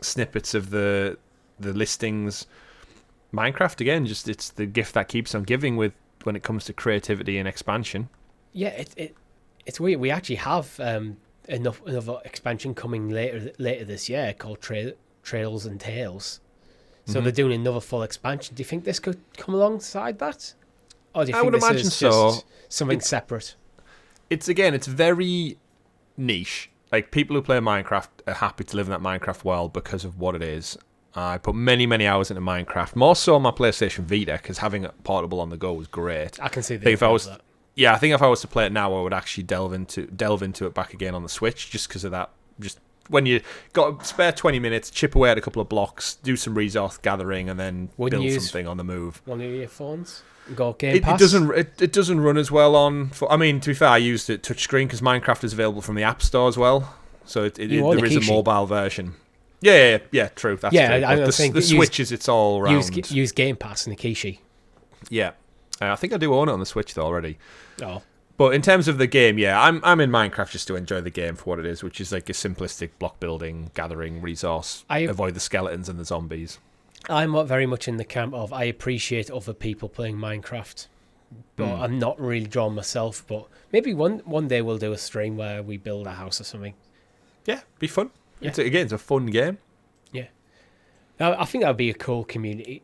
snippets of the listings. Minecraft, again, just it's the gift that keeps on giving with when it comes to creativity and expansion. Yeah, it's weird. We actually have another expansion coming later this year called Trails and Tales. So they're doing another full expansion. Do you think this could come alongside that? Or do you think I would imagine is so. Just something separate? It's very niche. Like, people who play Minecraft are happy to live in that Minecraft world because of what it is. I put many hours into Minecraft, more so on my PlayStation Vita, because having it portable on the go was great. I can see that. I think if I was to play it now, I would actually delve into it back again on the Switch, just because of that. Just when you got a spare 20 minutes, chip away at a couple of blocks, do some resource gathering, and then build something on the move. One of your phones? Go Game Pass? It doesn't run as well on... I mean, to be fair, I used it touchscreen because Minecraft is available from the App Store as well. So there is a mobile version. Yeah, true. That's true. The Switch is it's all around. Use Game Pass and Nikishi. Yeah. I think I do own it on the Switch though already. Oh. But in terms of the game, I'm in Minecraft just to enjoy the game for what it is, which is like a simplistic block building, gathering resource, avoid the skeletons and the zombies. I'm very much in the camp of I appreciate other people playing Minecraft, but I'm not really drawn myself. But maybe one day we'll do a stream where we build a house or something. Yeah, be fun. Yeah. It's a fun game. Yeah, I think that would be a cool community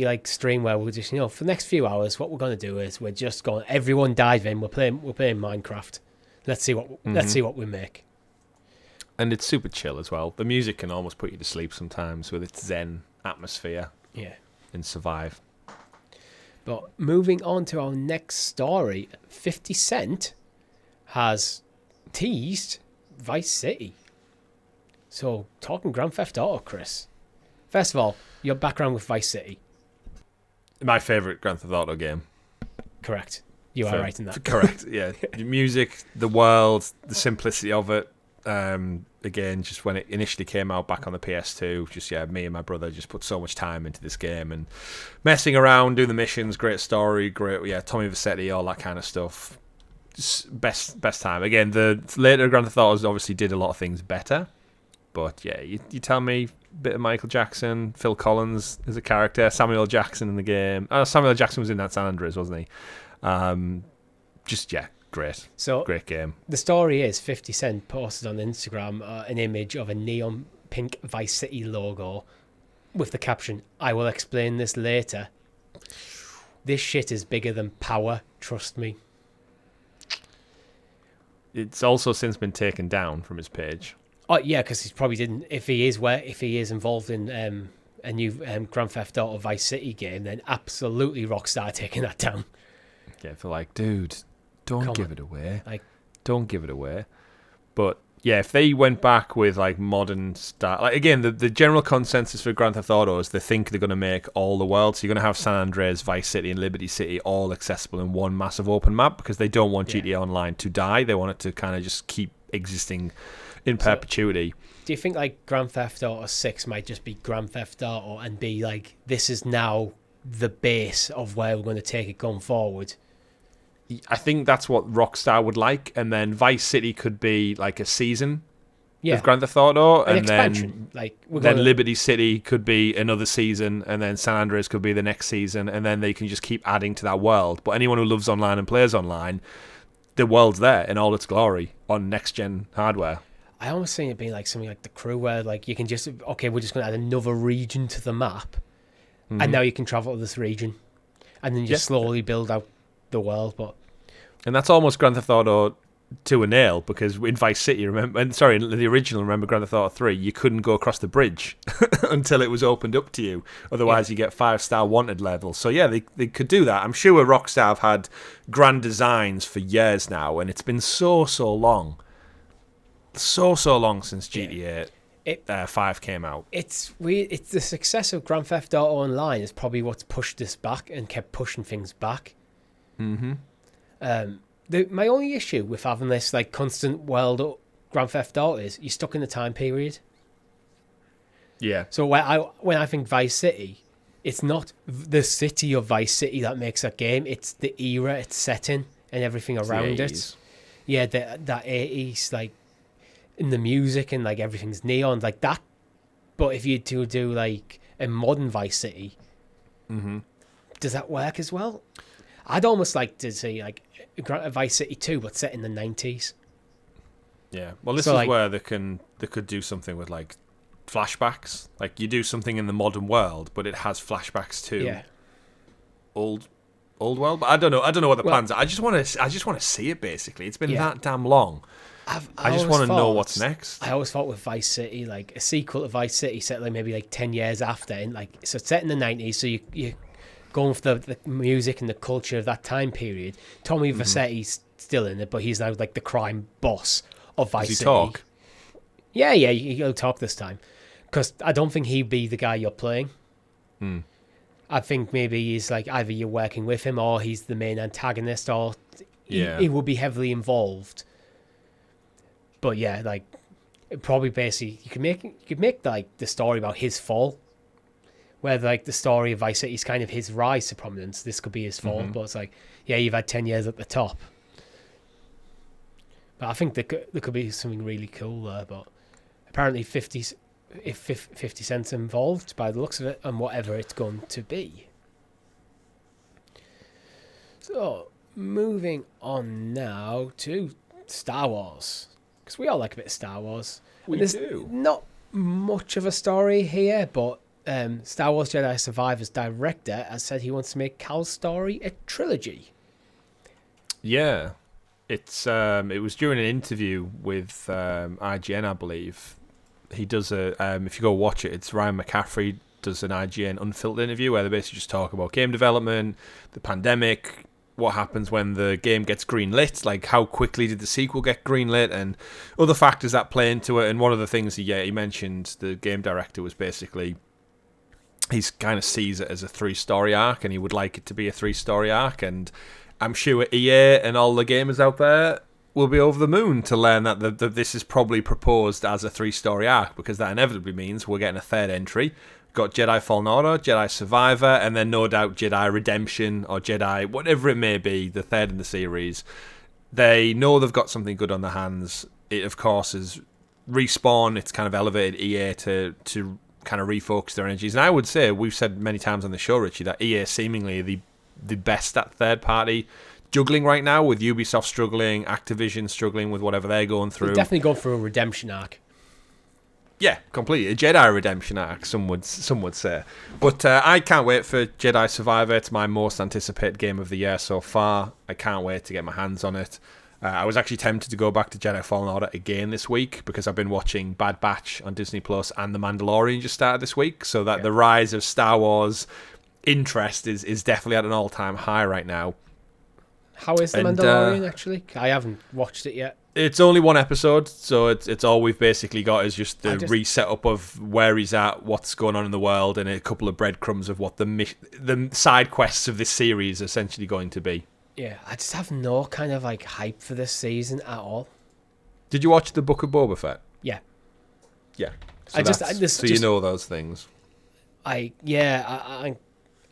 like stream where we'll just for the next few hours, what we're going to do is we're just going everyone dive in. We're playing Minecraft. Let's see what we make. And it's super chill as well. The music can almost put you to sleep sometimes with its zen atmosphere. Yeah. And Survive. But moving on to our next story, 50 Cent has teased Vice City. So, talking Grand Theft Auto, Chris. First of all, your background with Vice City. My favourite Grand Theft Auto game. Correct. You are right in that. Correct, yeah. The music, the world, the simplicity of it. Again, just when it initially came out back on the PS2, me and my brother just put so much time into this game and messing around, doing the missions, great story, great, Tommy Vercetti, all that kind of stuff. best time. Again, the later Grand Theft Autos obviously did a lot of things better. But yeah, you tell me a bit of Michael Jackson, Phil Collins as a character, Samuel Jackson in the game. Samuel Jackson was in that San Andreas, wasn't he? Great. So great game. The story is 50 Cent posted on Instagram an image of a neon pink Vice City logo with the caption, "I will explain this later. This shit is bigger than power, trust me." It's also since been taken down from his page. Oh yeah, because he probably didn't. If he is involved in a new Grand Theft Auto Vice City game, then absolutely Rockstar taking that down. Yeah, for like, dude, don't give it away. Like, don't give it away. But yeah, if they went back with like modern style, like again, the general consensus for Grand Theft Auto is they think they're going to make all the world. So you're going to have San Andreas, Vice City, and Liberty City all accessible in one massive open map because they don't want GTA Online to die. They want it to kind of just keep existing in perpetuity. Do you think like Grand Theft Auto 6 might just be Grand Theft Auto and be like, this is now the base of where we're going to take it going forward? I think that's what Rockstar would like, and then Vice City could be like a season of Grand Theft Auto, an and expansion. then Liberty City could be another season, and then San Andreas could be the next season, and then they can just keep adding to that world. But anyone who loves online and plays online, the world's there in all its glory on next-gen hardware. I almost think it'd be like something like The Crew, where like you can just, okay, we're just going to add another region to the map, and now you can travel to this region, and then just slowly build out the world. And that's almost Grand Theft Auto to a nail, because in Vice City, in the original, remember Grand Theft Auto 3, you couldn't go across the bridge until it was opened up to you. Otherwise, you get 5-star wanted levels. So yeah, they could do that. I'm sure Rockstar have had grand designs for years now, and it's been so long. So long since GTA 5 came out. It's weird. It's the success of Grand Theft Auto Online is probably what's pushed this back and kept pushing things back. Mm-hmm. My only issue with having this like constant world Grand Theft Auto is you're stuck in the time period. Yeah. So when I think Vice City, it's not the city of Vice City that makes that game. It's the era it's set in and everything around it. Yeah, that 80s, like, in the music and like everything's neon like that. But if you do like a modern Vice City, does that work as well? I'd almost like to see like a Vice City 2 but set in the 90s. Yeah, well, this is where they could do something with like flashbacks. Like you do something in the modern world, but it has flashbacks to old world. But I don't know what the plans are. I just want to see it. Basically, it's been that damn long. I just want to know what's next. I always thought with Vice City, like a sequel to Vice City set like maybe like 10 years after, and like so it's set in the 90s. So you going for the music and the culture of that time period. Tommy Vercetti's still in it, but he's now like the crime boss of Vice City. Does he talk? Yeah, he'll talk this time. Because I don't think he'd be the guy you're playing. I think maybe he's like either you're working with him or he's the main antagonist, or he will be heavily involved. But yeah, like probably basically you could make like the story about his fall. Where like the story of Vice City is kind of his rise to prominence. This could be his fall, but it's like, yeah, you've had 10 years at the top. But I think there could be something really cool there. But apparently 50 Cent's involved by the looks of it, and whatever it's going to be. So moving on now to Star Wars, because we all like a bit of Star Wars. We do. Not much of a story here, but Star Wars Jedi Survivor's director has said he wants to make Cal's story a trilogy. Yeah, it was during an interview with IGN, I believe. He does if you go watch it, it's Ryan McCaffrey does an IGN unfiltered interview where they basically just talk about game development, the pandemic, what happens when the game gets greenlit, like how quickly did the sequel get greenlit, and other factors that play into it. And one of the things he mentioned, the game director, was basically he's kind of sees it as a 3-story arc, and he would like it to be a 3-story arc. And I'm sure EA and all the gamers out there will be over the moon to learn that this is probably proposed as a 3-story arc, because that inevitably means we're getting a third entry. Got Jedi Fallen Order, Jedi Survivor, and then no doubt Jedi Redemption or Jedi, whatever it may be, the third in the series. they know they've got something good on their hands. It, of course, is Respawn. It's kind of elevated EA to kind of refocus their energies. And I would say, we've said many times on the show, Richie, that EA seemingly the best at third-party juggling right now, with Ubisoft struggling, Activision struggling with whatever they're going through. They've definitely gone through a redemption arc. Yeah, completely. A Jedi redemption arc, some would say. But I can't wait for Jedi Survivor. It's my most anticipated game of the year so far. I can't wait to get my hands on it. I was actually tempted to go back to Jedi Fallen Order again this week because I've been watching Bad Batch on Disney Plus, and The Mandalorian just started this week. So that the rise of Star Wars interest is definitely at an all-time high right now. How is The Mandalorian, actually? I haven't watched it yet. It's only one episode, so it's all we've basically got is just the reset up of where he's at, what's going on in the world, and a couple of breadcrumbs of what the side quests of this series are essentially going to be. Yeah, I just have no kind of like hype for this season at all. Did you watch the Book of Boba Fett? Yeah. Yeah. So you know those things. I'm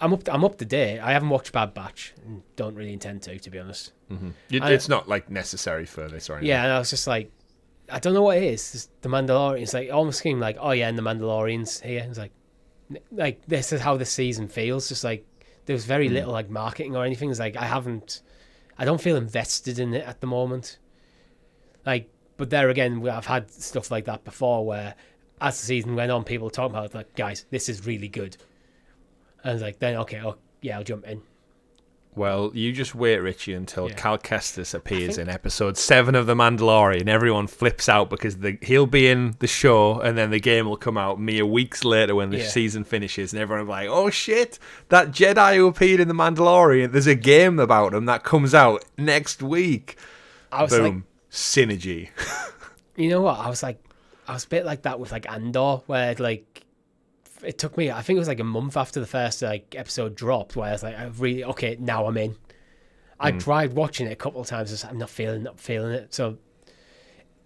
up to date. I haven't watched Bad Batch and don't really intend to be honest. Mm-hmm. It's not like necessary for this or anything. Yeah, and I was just like, I don't know what it is. It's The Mandalorian. It's like it almost seemed like, oh yeah, and The Mandalorian's here. It's like this is how the season feels. Just like there was very little like marketing or anything. It's like I don't feel invested in it at the moment. Like, but there again, I've had stuff like that before where as the season went on, people were talking about it, like, guys, this is really good. And I was like, then okay, I'll jump in. Well, you just wait, Richie, until Cal Kestis appears in episode 7 of The Mandalorian. Everyone flips out because he'll be in the show, and then the game will come out mere weeks later when the season finishes, and everyone will be like, oh shit, that Jedi who appeared in The Mandalorian, there's a game about him that comes out next week. Boom. Like, synergy. You know what? I was a bit like that with like Andor, where like it took me, I think it was like a month after the first like episode dropped, where I was like, now I'm in. I tried watching it a couple of times, just I'm not feeling it. So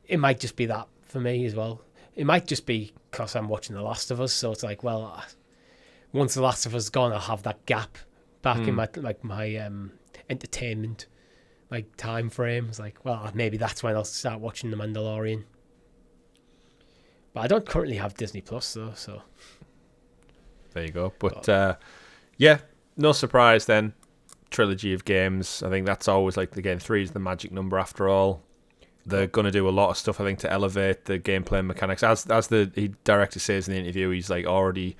it might just be that for me as well. It might just be because I'm watching The Last of Us, so it's like, well, once The Last of Us is gone, I'll have that gap back in my entertainment like time frame. It's like, well, maybe that's when I'll start watching The Mandalorian. But I don't currently have Disney Plus though, so. There you go. But no surprise then. Trilogy of games. I think that's always like, again, 3 is the magic number after all. They're going to do a lot of stuff, I think, to elevate the gameplay mechanics. As the director says in the interview, he's like already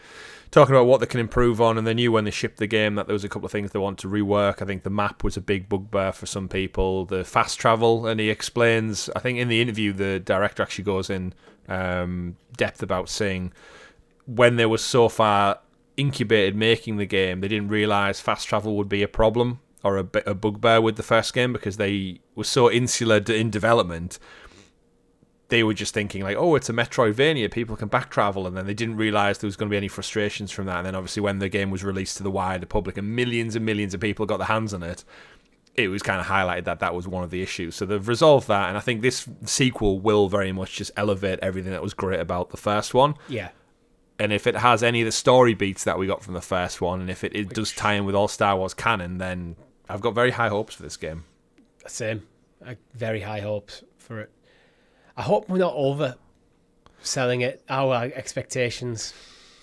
talking about what they can improve on, and they knew when they shipped the game that there was a couple of things they want to rework. I think the map was a big bugbear for some people. The fast travel, and he explains, I think in the interview, the director actually goes in depth about saying when they were so far incubated making the game, they didn't realise fast travel would be a problem or a bugbear with the first game because they were so insular in development. They were just thinking like, oh, it's a Metroidvania, people can back travel, and then they didn't realise there was going to be any frustrations from that. And then obviously when the game was released to the wider public and millions of people got their hands on it, it was kind of highlighted that was one of the issues. So they've resolved that, and I think this sequel will very much just elevate everything that was great about the first one. Yeah. And if it has any of the story beats that we got from the first one, and if it does tie in with all Star Wars canon, then I've got very high hopes for this game. Same. Very high hopes for it. I hope we're not overselling it, our expectations.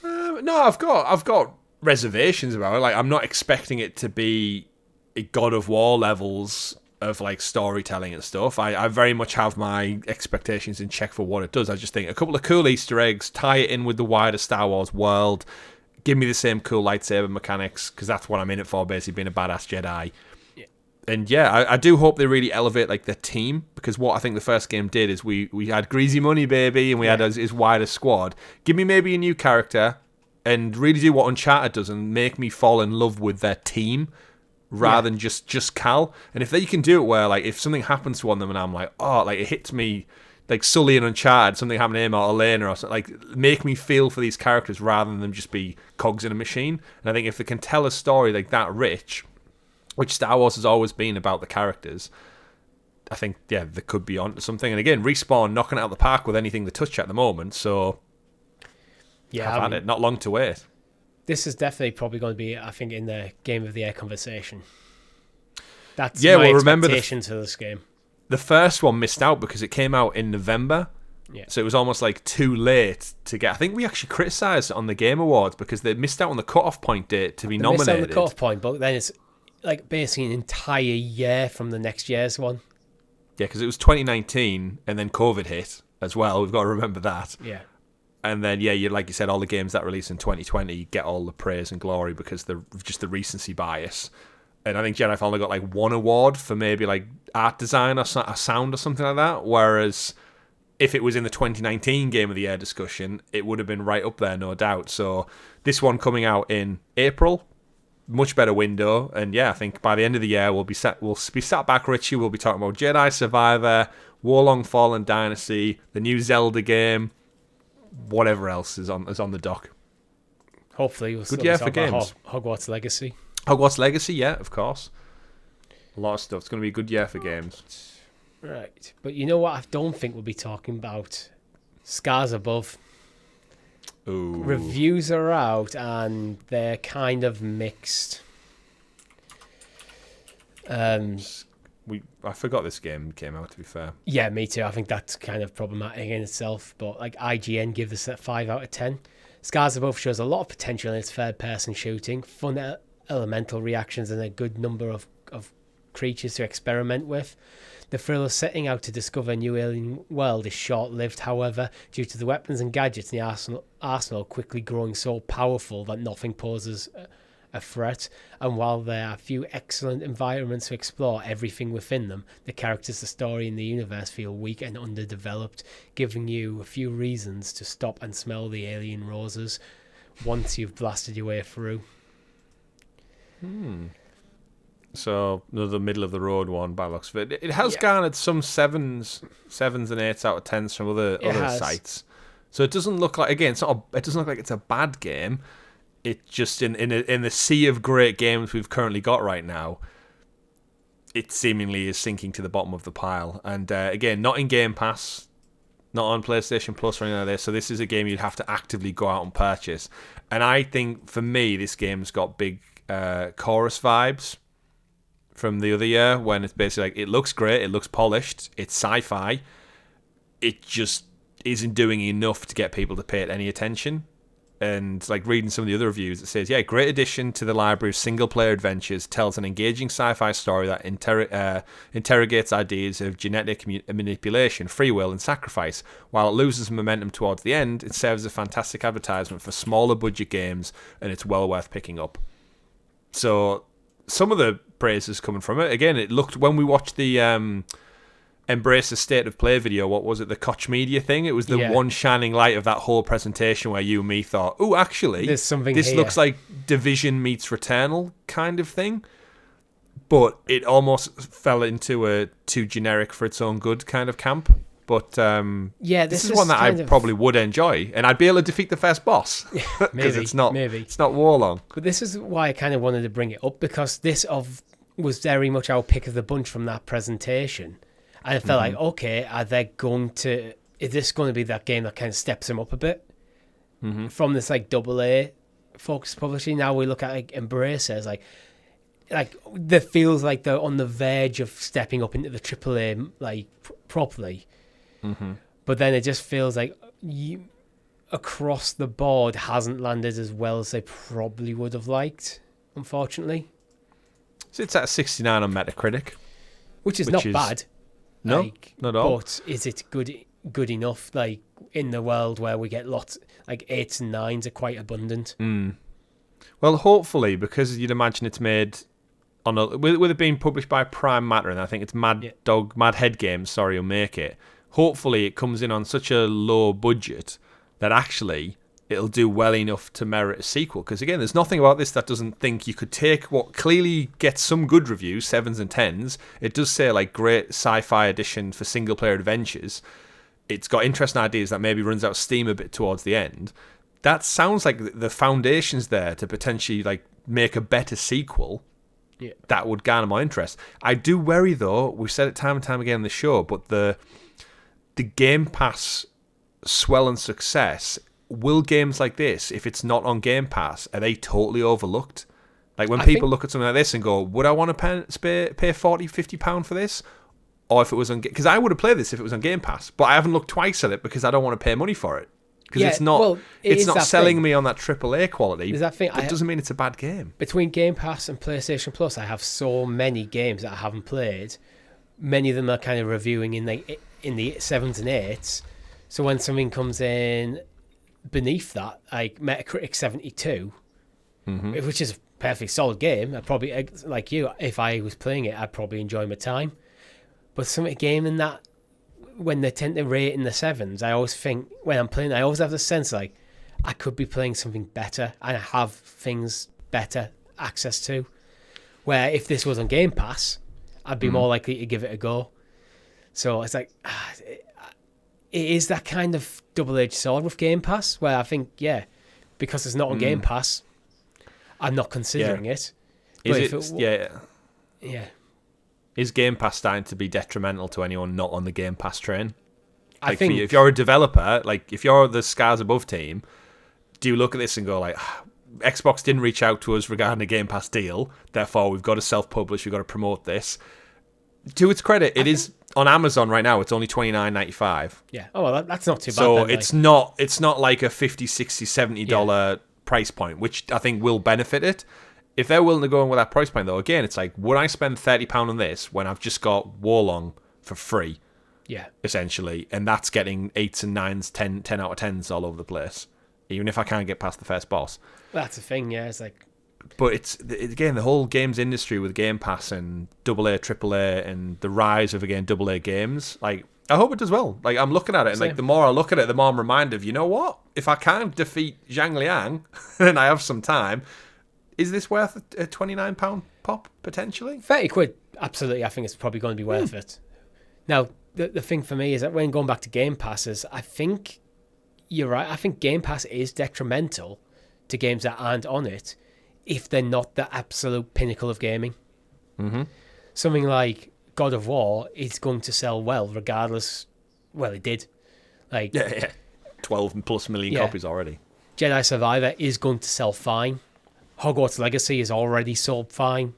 No, I've got reservations about it. Like, I'm not expecting it to be a God of War levels of like storytelling and stuff. I very much have my expectations in check for what it does. I just think a couple of cool Easter eggs, tie it in with the wider Star Wars world, give me the same cool lightsaber mechanics, because that's what I'm in it for, basically being a badass Jedi. Yeah. And I do hope they really elevate like the team, because what I think the first game did is we had Greasy Money Baby and we had his wider squad. Give me maybe a new character and really do what Uncharted does and make me fall in love with their team, rather than just Cal. And if they can do it where, like, if something happens to one of them and I'm like, oh, like, it hits me, like Sully and Uncharted, something happened to him or Elena or something, like, make me feel for these characters rather than them just be cogs in a machine. And I think if they can tell a story like that rich, which Star Wars has always been about the characters, I think, they could be onto something. And again, Respawn knocking it out of the park with anything they touch at the moment, so have at it. Not long to wait. This is definitely probably going to be, I think, in the Game of the Year conversation. That's my expectation to this game. the first one missed out because it came out in November. Yeah. So it was almost like too late to get. I think we actually criticised it on the Game Awards because they missed out on the cut-off point date to be nominated. Missed out on the cut-off point, but then it's like basically an entire year from the next year's one. Yeah, because it was 2019 and then COVID hit as well. We've got to remember that. Yeah. And then, yeah, like you said, all the games that release in 2020 get all the praise and glory because they're just the recency bias. And I think Jedi Fallen got like one award for maybe like art design or sound or something like that. Whereas if it was in the 2019 Game of the Year discussion, it would have been right up there, no doubt. So this one coming out in April, much better window. And yeah, I think by the end of the year, we'll be sat back, Richie. We'll be talking about Jedi Survivor, Wo Long Fallen Dynasty, the new Zelda game, whatever else is on the dock. Hopefully we'll good year for games. Hogwarts Legacy. Hogwarts Legacy, yeah, of course. A lot of stuff. It's going to be a good year for games. Right. But you know what I don't think we'll be talking about? Scars Above. Ooh. Reviews are out and they're kind of mixed. I forgot this game came out, to be fair. Yeah, me too. I think that's kind of problematic in itself. But like IGN give this a 5 out of 10. Scars Above shows a lot of potential in its third-person shooting, fun elemental reactions, and a good number of creatures to experiment with. The thrill of setting out to discover a new alien world is short-lived, however, due to the weapons and gadgets in the arsenal quickly growing so powerful that nothing poses a threat. And while there are a few excellent environments to explore everything within them, the characters, the story, and the universe feel weak and underdeveloped, giving you a few reasons to stop and smell the alien roses once you've blasted your way through. So another middle of the road one by the looks of it. It has garnered some sevens and 8s out of 10s from other sites. So it doesn't look like, again, it doesn't look like it's a bad game. It just in the sea of great games we've currently got right now, it seemingly is sinking to the bottom of the pile. And again, not in Game Pass, not on PlayStation Plus or anything like this. So this is a game you'd have to actively go out and purchase. And I think for me, this game's got big chorus vibes from the other year, when it's basically like, it looks great, it looks polished, it's sci-fi, it just isn't doing enough to get people to pay it any attention. And like reading some of the other reviews, it says, yeah, great addition to the library of single-player adventures, tells an engaging sci-fi story that interrogates ideas of genetic manipulation, free will, and sacrifice. While it loses momentum towards the end, it serves as a fantastic advertisement for smaller budget games, and it's well worth picking up. So some of the praise is coming from it. Again, it looked, when we watched the Embrace the State of Play video, what was it, the Koch Media thing? It was the one shining light of that whole presentation where you and me thought, oh, actually, there's something this here. Looks like Division meets Returnal kind of thing. But it almost fell into a too generic for its own good kind of camp. But this is one that I probably would enjoy, and I'd be able to defeat the first boss because it's not Wo Long. But this is why I kind of wanted to bring it up, because this was very much our pick of the bunch from that presentation, and I felt like, okay, is this going to be that game that kind of steps them up a bit from this like AA focused publishing? Now we look at like Embrace as like that feels like they're on the verge of stepping up into the AAA like properly. But then it just feels like across the board hasn't landed as well as they probably would have liked, unfortunately. So it's at a 69 on Metacritic, which is not bad. No, not at all. But is it good enough? Like in the world where we get lots, like 8s and 9s are quite abundant. Well, hopefully, because you'd imagine it's made on with it being published by Prime Matter, and I think it's Mad Head Games. Will make it. Hopefully it comes in on such a low budget that actually it'll do well enough to merit a sequel. Because again, there's nothing about this that doesn't think you could take what clearly gets some good reviews, 7s and 10s. It does say like great sci-fi edition for single-player adventures. It's got interesting ideas that maybe runs out of steam a bit towards the end. That sounds like the foundation's there to potentially like make a better sequel. Yeah. That would garner my interest. I do worry though, we've said it time and time again on the show, but the Game Pass swell and success, will games like this, if it's not on Game Pass, are they totally overlooked? Like when people look at something like this and go, would I want to pay £40, £50 for this? or if it was on, because I would have played this if it was on Game Pass, but I haven't looked twice at it because I don't want to pay money for it. Because it's not, it's not selling me on that AAA quality. That thing. That doesn't mean it's a bad game. Between Game Pass and PlayStation Plus, I have so many games that I haven't played. Many of them are kind of reviewing in the 7s and 8s. So when something comes in beneath that, like Metacritic 72, which is a perfectly solid game, I'd probably, like you, if I was playing it, I'd probably enjoy my time. But some game in that, when they tend to rate in the 7s, I always think, when I'm playing, I always have the sense like I could be playing something better and I have things better access to. Where if this was on Game Pass, I'd be more likely to give it a go. So it's like, it is that kind of double-edged sword with Game Pass, where I think, because it's not on Game Pass, I'm not considering it. Is Game Pass starting to be detrimental to anyone not on the Game Pass train? I think if you're a developer, like if you're the Scars Above team, do you look at this and go like, Xbox didn't reach out to us regarding a Game Pass deal, therefore we've got to self-publish, we've got to promote this. To its credit, it is on Amazon right now. It's only $29.95. Yeah. Oh, well, that's not too bad. So it's not like a $50, $60, $70 price point, which I think will benefit it. If they're willing to go in with that price point, though, again, it's like, would I spend £30 on this when I've just got Wo Long for free? Yeah. Essentially. And that's getting 8s and 9s, 10 out of 10s all over the place, even if I can't get past the first boss. Well, that's the thing, yeah. It's like... But it's, again, the whole games industry with Game Pass and AA, AAA, and the rise of, again, AA games, like, I hope it does well. Like, I'm looking at it, and like, the more I look at it, the more I'm reminded of, you know what? If I can't defeat Zhang Liang, and I have some time, is this worth a £29 pop, potentially? 30 quid, absolutely. I think it's probably going to be worth it. Now, the thing for me is that when going back to Game Passes, I think you're right. I think Game Pass is detrimental to games that aren't on it if they're not the absolute pinnacle of gaming. Something like God of War is going to sell well regardless. Well, it did. Like 12 plus million copies already. Jedi Survivor is going to sell fine. Hogwarts Legacy is already sold fine.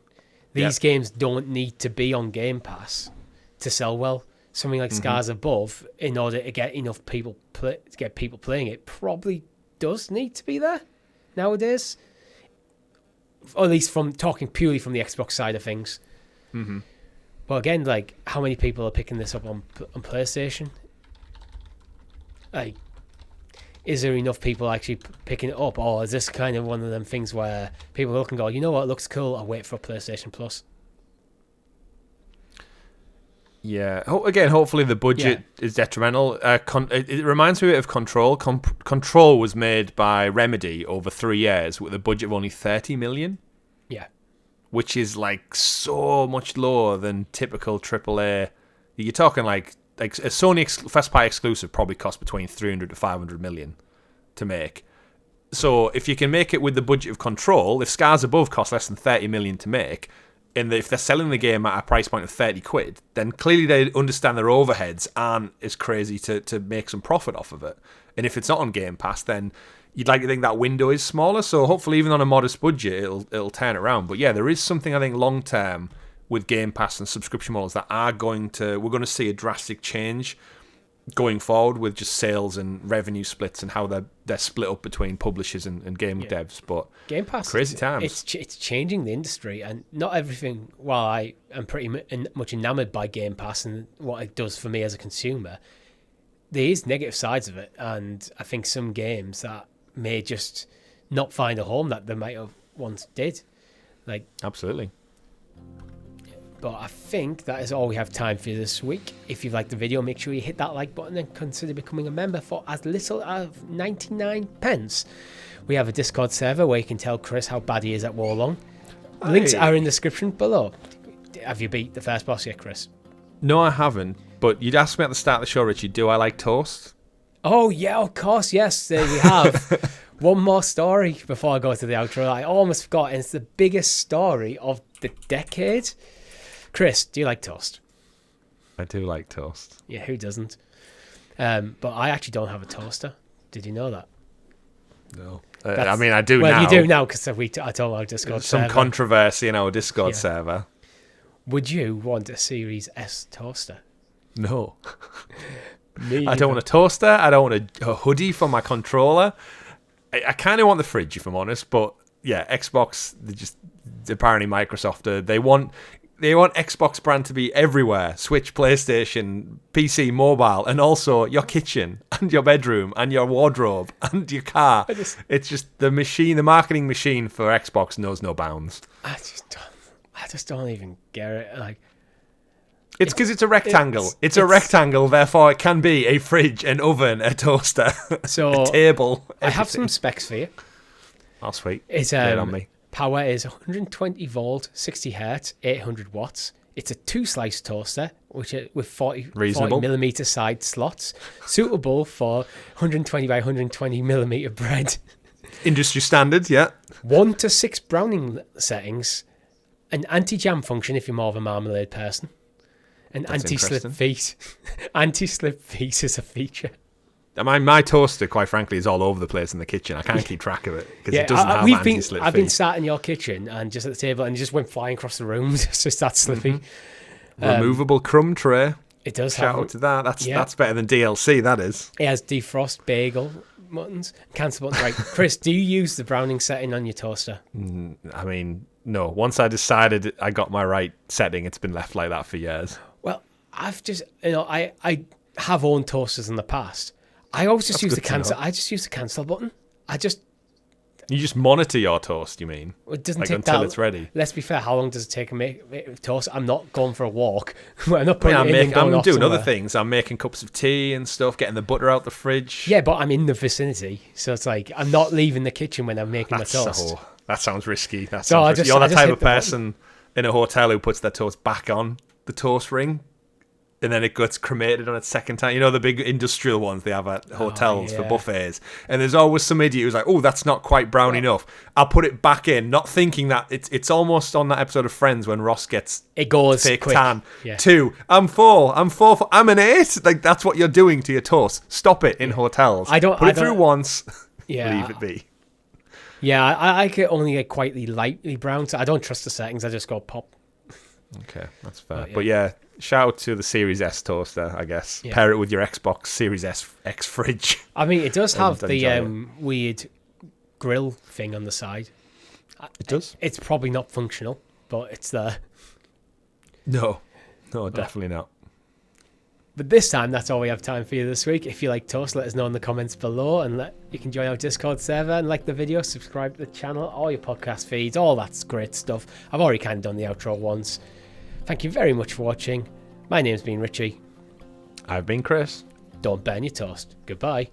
These games don't need to be on Game Pass to sell well. Something like Scars Above, in order to get enough people to get people playing it, probably does need to be there nowadays. Or at least from talking purely from the Xbox side of things. But again, like, how many people are picking this up on PlayStation? Like, is there enough people actually picking it up, or is this kind of one of them things where people look and go, you know what, it looks cool, I'll wait for a PlayStation Plus? Yeah. Again, hopefully the budget is detrimental. It reminds me a bit of Control. Control was made by Remedy over 3 years with a budget of only 30 million. Yeah. Which is like so much lower than typical AAA. You're talking like a Sony first party exclusive probably cost between 300 to 500 million to make. So if you can make it with the budget of Control, if Scars Above cost less than 30 million to make, and if they're selling the game at a price point of 30 quid, then clearly they understand their overheads aren't as crazy to make some profit off of it. And if it's not on Game Pass, then you'd like to think that window is smaller. So hopefully even on a modest budget, it'll turn around. But yeah, there is something I think long term with Game Pass and subscription models that we're going to see a drastic change going forward with just sales and revenue splits and how they're split up between publishers and game devs. But Game Pass, crazy times. It's changing the industry, and not everything. While I am pretty much enamored by Game Pass and what it does for me as a consumer, there is negative sides of it, and I think some games that may just not find a home that they might have once did. Like, absolutely. But I think that is all we have time for this week. If you've liked the video, make sure you hit that like button and consider becoming a member for as little as 99 pence. We have a Discord server where you can tell Chris how bad he is at Wo Long. Links are in the description below. Have you beat the first boss yet, Chris? No, I haven't. But you'd asked me at the start of the show, Richie, do I like toast? Oh, yeah, of course, yes. There we have. One more story before I go to the outro. I almost forgot, and it's the biggest story of the decade. Chris, do you like toast? I do like toast. Yeah, who doesn't? But I actually don't have a toaster. Did you know that? No. I mean, I do now. Well, you do now because I told our Discord server. Some controversy in our Discord server. Would you want a Series S toaster? No. Me I don't want a toaster. I don't want a hoodie for my controller. I kind of want the fridge, if I'm honest. But yeah, Xbox, apparently Microsoft, they want Xbox brand to be everywhere. Switch, PlayStation, PC, mobile, and also your kitchen and your bedroom and your wardrobe and your car. It's just the marketing machine for Xbox knows no bounds. I just don't even get it. Like, it's because it's a rectangle. It's a rectangle, therefore it can be a fridge, an oven, a toaster, so a table. Everything. I have some specs for you. Oh, sweet. It's Lay it on me. Power is 120 volt, 60 hertz, 800 watts. It's a 2-slice toaster, which with 40 millimeter side slots, suitable for 120 by 120 millimeter bread. Industry standard, yeah. 1 to 6 browning settings, an anti-jam function if you're more of a marmalade person, and anti-slip feet. Anti-slip feet is a feature. My toaster, quite frankly, is all over the place in the kitchen. I can't keep track of it because it doesn't have anti-slip feet. I've been sat in your kitchen and just at the table and it just went flying across the room. It's just that slipping. Removable crumb tray. It does Shout out to that. That's better than DLC, that is. It has defrost bagel buttons, cancel buttons. Right, Chris, do you use the browning setting on your toaster? I mean, no. Once I decided I got my right setting, it's been left like that for years. Well, I've just, I have owned toasters in the past. I always just use the cancel. I just use the cancel button. You just monitor your toast. You mean? It doesn't take until that. It's ready. Let's be fair. How long does it take to make toast? I'm not going for a walk. I'm not putting I'm doing other things. I'm making cups of tea and stuff, getting the butter out the fridge. Yeah, but I'm in the vicinity, so it's like I'm not leaving the kitchen when I'm making my toast. That sounds risky. You're the type of person in a hotel who puts their toast back on the toast ring. And then it gets cremated on its second time. You know, the big industrial ones they have at hotels for buffets. And there's always some idiot who's like, oh, that's not quite brown enough. I'll put it back in, not thinking that it's almost on that episode of Friends when Ross gets it goes fake quick. tan. Yeah. 2, I'm 4, I'm an 8. Like, that's what you're doing to your toast. Stop it in hotels. Put it through once, leave it be. Yeah, I can only get quite lightly brown, so I don't trust the settings. I just go pop. Okay, that's fair. But yeah, shout out to the Series S toaster, I guess. Yeah. Pair it with your Xbox Series X fridge. I mean, it does have the weird grill thing on the side. It does? It's probably not functional, but it's there. No, definitely not. But this time, that's all we have time for you this week. If you like toast, let us know in the comments below, and you can join our Discord server and like the video, subscribe to the channel, all your podcast feeds, all that's great stuff. I've already kind of done the outro once. Thank you very much for watching. My name's been Richie. I've been Chris. Don't burn your toast. Goodbye.